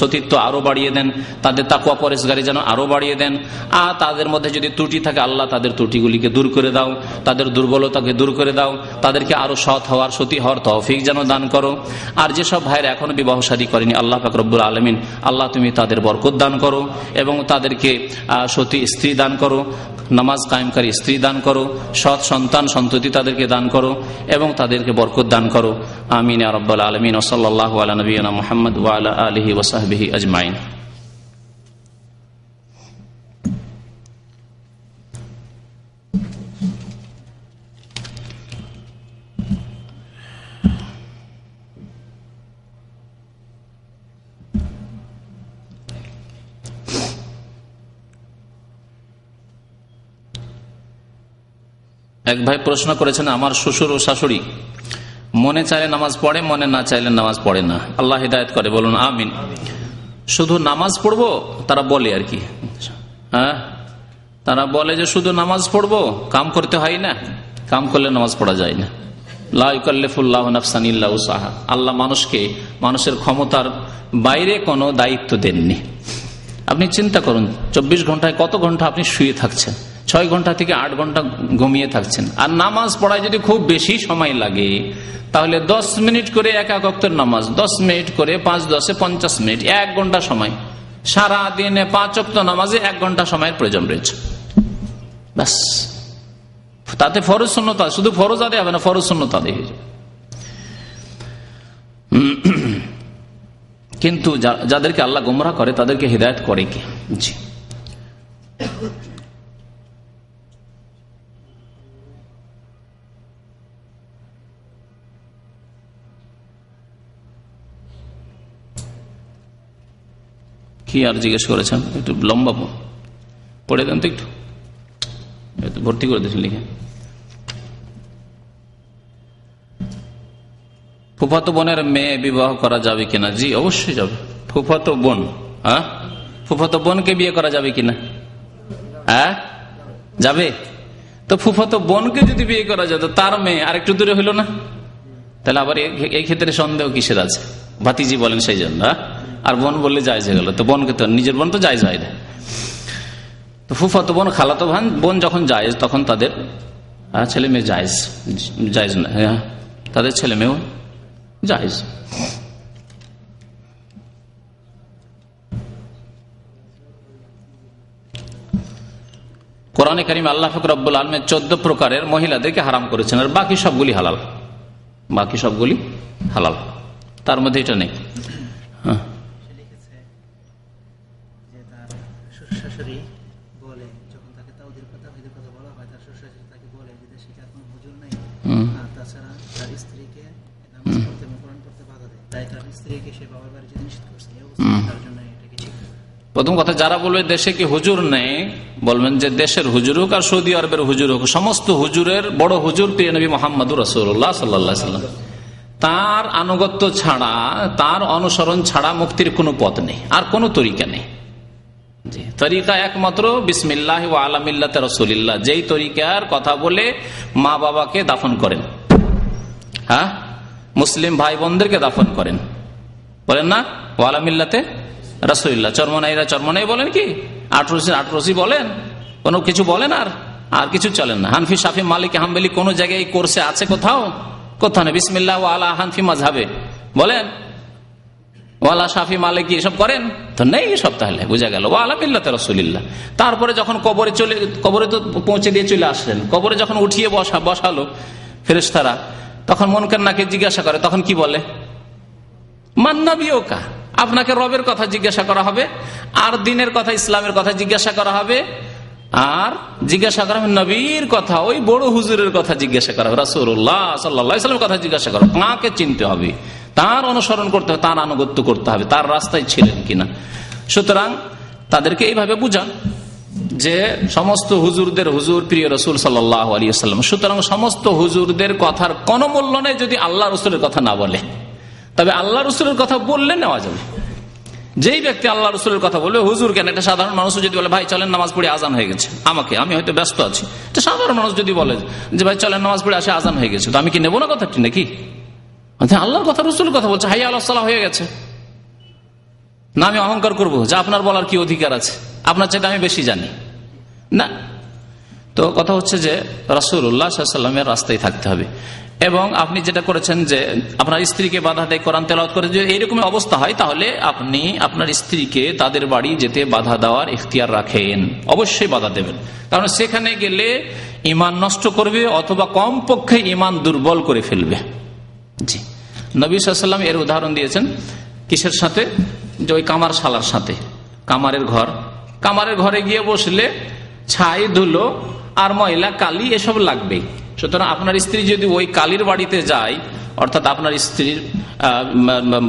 সতীত্ব আরো বাড়িয়ে দেন, তাদের তাকওয়া পরেশগারি যেন আরো বাড়িয়ে দেন। আর তাদের মধ্যে যদি ত্রুটি থাকে আল্লাহ তাদের ত্রুটিগুলিকে দূর করে দাও, তাদের দুর্বলতাকে দূর করে দাও, তাদেরকে আরো সৎ হওয়ার, সতী হওয়ার তৌফিক যেন দান করো। আর যেসব ভাইরা এখনো বিবাহ শাদী করেনি আল্লাহ পাক রব্বুল আলামিন, আল্লাহ তুমি তাদের বরকত দান করো এবং তাদেরকে সতী স্ত্রী দান করো, নামাজ কায়েমকারী স্ত্রী দান করো, সৎ সন্তান সন্ততি তাদেরকে দান করো এবং তাদেরকে বরকত দান করো। আমিন ইয়া রাব্বাল আলামিন। ওয়া সাল্লাল্লাহু আলা নবিয়িনা মুহাম্মদ ওয়া আলা আলিহি ওয়া সাহবিহি আজমাইন। এক ভাই প্রশ্ন করেছেন, আমার শ্বশুর ও শাশুড়ি মনে চাইলে নামাজ পড়ে, মনে না চাইলে নামাজ পড়ে না, আল্লাহ হিদায়াত করে, বলুন আমিন। শুধু নামাজ পড়বো তারা বলে আর কি, হ্যাঁ তারা বলে যে শুধু নামাজ পড়বো, কাম করতে হয় না, কাম করলে নামাজ পড়া যায় না। লা ইউকাল্লিফুল্লাহু নাফসান ইল্লা উসাহা, আল্লাহ মানুষকে মানুষের ক্ষমতার বাইরে কোনো দায়িত্ব দেননি। আপনি চিন্তা করুন 24 ঘন্টায় কত ঘন্টা আপনি শুয়ে থাকছেন, 6 ঘন্টা থেকে 8 ঘন্টা ঘুমিয়ে থাকছেন। আর নামাজ পড়ায় যদি খুব বেশি সময় লাগে তাহলে 10 মিনিট করে এক ওয়াক্তের নামাজ, 10 মিনিট করে 5 10 50 মিনিট, 1 ঘন্টা সময়। সারা দিনে 5 ওয়াক্ত নামাজে 1 ঘন্টা সময়ের প্রয়োজন রয়েছে, ব্যাস। তাতে ফরজ সুন্নত, শুধু ফরজ আদায় হবে না, ফরজ সুন্নত আদায় হয়ে যাবে। কিন্তু যাদেরকে আল্লাহ গোমরাহ করে তাদেরকে হিদায়াত করে কি? জি, কি আর জিজ্ঞেস করেছেন? একটু লম্বা পড়ে দেন তো, একটু ভর্তি করে দিয়েছেন লিখে। ফুফাতো বোনের মেয়ে বিবাহ করা যাবে কিনা? জি অবশ্যই যাবে। ফুফাতো বোন, হ্যাঁ ফুফাতো বোনকে বিয়ে করা যাবে কিনা? হ্যাঁ যাবে। তো ফুফাতো বোনকে যদি বিয়ে করা যেত, তার মেয়ে আর একটু দূরে হইল না, তাহলে আবার এই ক্ষেত্রে সন্দেহ কিসের আছে? ভাতিজি বলেন সেই জন্য, আর বোন বললে জায়েজ হয়ে গেল। তো বোনকে তো নিজের বোন তো জায়েজ হয় না। তো ফুফাতো বোন, খালাতো বোন যখন জায়েজ তখন তাদের ছেলে মেয়ে জায়েজ, জায়েজ না, হ্যাঁ তাদের ছেলে মেয়েও জায়েজ। কোরআনে কারিমে আল্লাহ পাক রব্বুল আলামিন 14 প্রকারের মহিলাদেরকে হারাম করেছেন, আর বাকি সবগুলি হালাল, বাকি সবগুলি হালাল, তার মধ্যে এটা নেই। হ্যাঁ, প্রথম কথা, যারা বলবে দেশে কি হুজুর নেই, বলবেন যে দেশের হুজুর হোক আর সৌদি আরবের হুজুর হোক, সমস্ত হুজুরের বড় হুজুর প্রিয় নবী মুহাম্মদুর রাসূলুল্লাহ সাল্লাল্লাহু আলাইহি ওয়াসাল্লাম। তার আনুগত্য ছাড়া, তার অনুসরণ ছাড়া মুক্তির কোনো পথ নেই, আর কোনো তরিকা নেই। জি, তরিকা একমাত্র বিসমিল্লাহ ওয়া আলা মিল্লাতি রাসূলিল্লাহ, যেই তরিকার কথা বলে মা বাবাকে দাফন করেন, হ্যাঁ, মুসলিম ভাই বোনদেরকে দাফন করেন, বলেন না ওয়া আলা মিল্লাতে রাসূলিল্লাহ। চরমনাইরা চরমনাই বলেন, কি আটরসি বলেন, কোনো কিছু বলেন, আর কিছু চলেন না। হানফি, শাফি, মালিকি, হাম্বলি কোন জায়গায় এই কোর্সে আছে? কোথাও নেই। বিসমিল্লাহ ওয়া আলা হানফি মাযহাবে বলেন, ওয়ালা শাফি মালিকি এসব করেন তো নেই, সব তাহলে বোঝা গেল ওয়া আলা মিল্লাতি রাসূলিল্লাহ। তারপরে যখন কবরে তো পৌঁছে দিয়ে চলে আসলেন, কবরে যখন উঠিয়ে বসালো ফেরেশতারা, তখন মুনকার নাকির জিজ্ঞাসা করে, তখন কি বলে? মান নাবিয়ুকা, আপনাকে রবের কথা জিজ্ঞাসা করা হবে, আর দিনের কথা, ইসলামের কথা জিজ্ঞাসা করা হবে, আর জিজ্ঞাসা করা হবে নবীর কথা, ওই বড় হুজুরের কথা জিজ্ঞাসা করা হবে, রাসূলুল্লাহ সাল্লাল্লাহু আলাইহি ওয়াসাল্লামের কথা জিজ্ঞাসা করা হবে। তাঁকে চিনতে হবে, তার অনুসরণ করতে হবে, তার আনুগত্য করতে হবে, তার রাস্তায় ছিলেন কিনা। সুতরাং তাদেরকে এইভাবে বুঝান যে সমস্ত হুজুরদের হুজুর প্রিয় রাসূল সাল্লাল্লাহু আলাইহি ওয়াসাল্লাম। সুতরাং সমস্ত হুজুরদের কথার কোনো মূল্য নেই যদি আল্লাহ রাসূলের কথা না বলে, তবে আল্লাহ রাসূলের কথা বললে নেওয়া যাবে। যেই ব্যক্তি আল্লাহ রাসূলের কথা বলবে, হুজুর কেন, একটা সাধারণ মানুষ যদি বলে ভাই চলেন নামাজ পড়ে আজান হয়ে গেছে, আমি হয়তো ব্যস্ত আছি, একটা সাধারণ মানুষ যদি বলে যে ভাই চলেন নামাজ পড়ে আসে আজান হয়ে গেছে, তো আমি কি নেবো না কথাটি নাকি? আল্লাহর কথা রাসূলের কথা বলছে, হাইয়া আলাস সালাহ হয়ে গেছে, না আমি অহংকার করবো যে আপনার বলার কি অধিকার আছে, আপনার চাইতে আমি বেশি জানি না। তো কথা হচ্ছে যে রাসূলুল্লাহ সাল্লাল্লাহু আলাইহি ওয়াসাল্লামের রাস্তায় থাকতে হবে। এবং আপনি যেটা করেছেন যে আপনার স্ত্রীকে বাধা দেয় কোরআন তেলাওয়াত করে, যদি এইরকম অবস্থা হয় তাহলে আপনি আপনার স্ত্রীকে তাদের বাড়ি যেতে বাধা দেওয়ার ইখতিয়ার রাখেন, অবশ্যই বাধা দেবেন, কারণ সেখানে গেলে ঈমান নষ্ট করবে অথবা কমপক্ষে ঈমান দুর্বল করে ফেলবে। জি, নবী সাল্লাল্লাহু আলাইহি ওয়াসাল্লাম এর উদাহরণ দিয়েছেন কিসের সাথে? যে ওই কামার শালার সাথে, কামারের ঘরে গিয়ে বসলে ছাই ধুলো আর ময়লা কালি এসব লাগবেই। সুতরাং আপনার স্ত্রী যদি ওই কালির বাড়িতে যায়, অর্থাৎ আপনার স্ত্রীর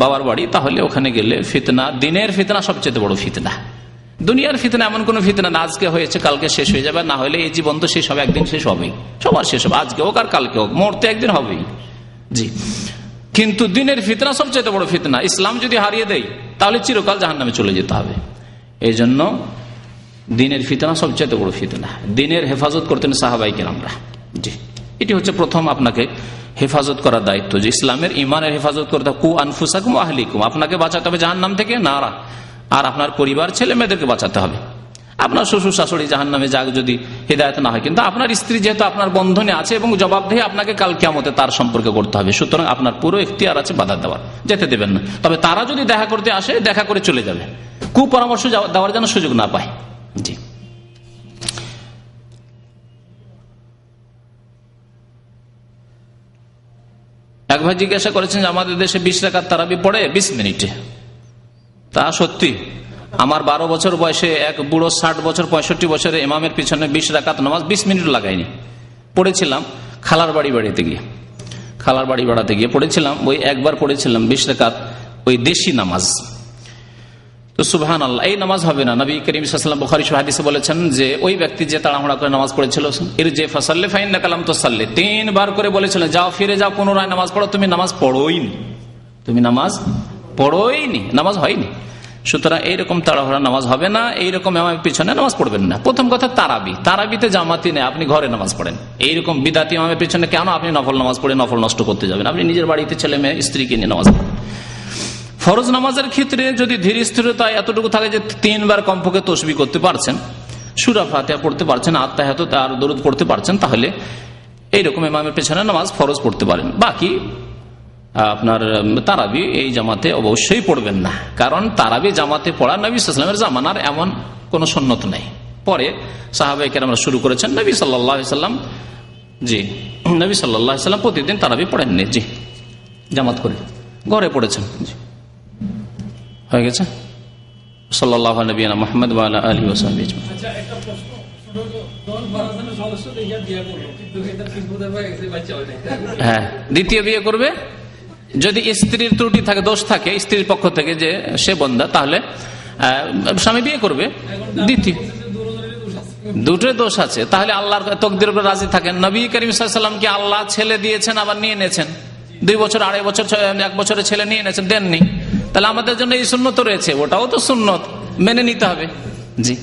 বাবার বাড়ি, তাহলে ওখানে গেলে ফিতনা, দিনের ফিতনা সবচেয়ে বড় ফিতনা। দুনিয়ার ফিতনা এমন কোন ফিতনা না আজকে হয়েছে কালকে শেষ হয়ে যাবে, না হলে এই জীবন তো শেষ হবে, একদিন শেষ হবেই, সবার শেষ হবে, আজকে হোক আর কালকে হোক, মরতে একদিন হবেই। জি, কিন্তু দিনের ফিতনা সবচেয়ে বড় ফিতনা। ইসলাম যদি হারিয়ে দেয় তাহলে চিরকাল জাহান্নামে চলে যেতে হবে। এই জন্য দিনের ফিতনা সবচেয়ে বড় ফিতনা। দিনের হেফাজত করতেন সাহাবায়ে কেরামরা। জি, এটি হচ্ছে প্রথম আপনাকে হেফাজত করার দায়িত্ব, যে ইসলামের ইমানের হেফাজত করতে হবে। কু আনফুসাকুম ওয়া আহলিকুম, আপনাকে বাঁচাতে হবে জাহান্নাম থেকে, নারা, আর আপনার পরিবার ছেলে মেয়েদেরকে বাঁচাতে হবে। আপনার শ্বশুর শাশুড়ি জাহান্নামে যাক যদি হিদায়াত না হয়, কিন্তু আপনার স্ত্রী যেহেতু আপনার বন্ধনে আছে এবং জবাবদেহি আপনাকে কাল কিয়ামতে তার সম্পর্কে করতে হবে, সুতরাং আপনার পুরো ইখতিয়ার আছে বাধা দেওয়ার, যেতে দেবেন না। তবে তারা যদি দেখা করতে আসে, দেখা করে চলে যাবে, কুপরামর্শ দেওয়ার যেন সুযোগ না পায়। জি, এক ভাই জিজ্ঞাসা করেছেন যে আমাদের দেশে 20 রাকাত তারাবি পড়ে 20 মিনিটে। তা সত্যি, আমার 12 বছর বয়সে এক বুড়ো 60 বছর 65 বছরের ইমামের পিছনে 20 রাকাত নামাজ 20 মিনিট লাগাইনি, পড়েছিলাম খালার বাড়ি বেড়াতে গিয়ে পড়েছিলাম, ওই একবার পড়েছিলাম 20 রাকাত ওই দেশি নামাজ। তো সুবহানাল্লাহ, এই নামাজ হবে না। নবী করিম সাল্লাল্লাহু আলাইহি ওয়াসাল্লাম বুখারী হাদিসে বলেছেন যে ওই ব্যক্তি যে তাড়াহুড়া করে নামাজ পড়েছিল, ইরজি ফাসাল্লি ফাইন্নাকা লাম তুসাল্লি, 3 বার করে বলেছিলেন যাও ফিরে যাও, পুনরায় নামাজ পড়ো, তুমি নামাজ পড়োইনি, নামাজ হয়নি। সুতরাং এইরকম তাড়াহুড়া নামাজ হবে না, এইরকম ইমামের পিছনে নামাজ পড়বেন না। প্রথম কথা, তারাবিতে জামাতি নেই, আপনি ঘরে নামাজ পড়েন। এইরকম বিদাতি ইমামের পিছনে কেন আপনি নফল নামাজ পড়ে নফল নষ্ট করতে যাবেন? আপনি নিজের বাড়িতে ছেলে মেয়ে স্ত্রীকে নিয়ে নামাজ পড়েন। ফরজ নামাজের ক্ষেত্রে যদি ধীর স্থিরতা এতটুকু থাকে যে 3 বার কমপক্ষে তাসবিহ করতে পারছেন, সূরা ফাতিহা পড়তে পারছেন, আত্তাহিয়াত আর দরুদ পড়তে পারছেন, তাহলে এইরকম ইমামের পেছনে নামাজ ফরজ পড়তে পারেন। বাকি আপনার তারাবি এই জামাতে অবশ্যই পড়বেন না, কারণ তারাবি জামাতে পড়া নবী সাল্লাল্লাহু আলাইহি ওয়াসাল্লামের জামানার এমন কোন সুন্নত নেই, পরে সাহাবায়ে কেরামরা শুরু করেছেন। নবী সাল্লাল্লাহু আলাইহি সাল্লাম জি নবী সাল্লাল্লাহু আলাইহি সাল্লাম প্রতিদিন তারাবি পড়েননি, জি জামাত করে ঘরে পড়েছেন। জি হয়ে গেছে। সাল্লাল্লাহু আলা নবিয়িনা মুহাম্মদ ওয়া আলা আলিহি ওয়া সাহবিহি আজমাইন। আচ্ছা, একটা প্রশ্ন, দল বারাদানের সদস্য দেখিয়া বিয়ে করলো, কিন্তু এটা বিপদে হয়ে গেছে, বাচ্চা হয় না। হ্যাঁ, দ্বিতীয় বিয়ে করবে যদি স্ত্রীর ত্রুটি থাকে, দোষ থাকে স্ত্রীর পক্ষ থেকে যে সে বন্দা, তাহলে স্বামী বিয়ে করবে। দ্বিতীয় দুটো দোষ আছে, তাহলে আল্লাহর তকদির উপর রাজি থাকেন। নবী করিম সাল্লাল্লাহু আলাইহি ওয়াসাল্লামকে আল্লাহ ছেলে দিয়েছেন, আবার নিয়ে নিয়েছেন 2 বছর 2.5 বছর 1 বছরের ছেলে নিয়ে নিয়েছেন, দেননি। তাহলে আমাদের জন্য এই সুন্নত রয়েছে, ওটাও তো সুন্নত, মেনে নিতে হবে। জি।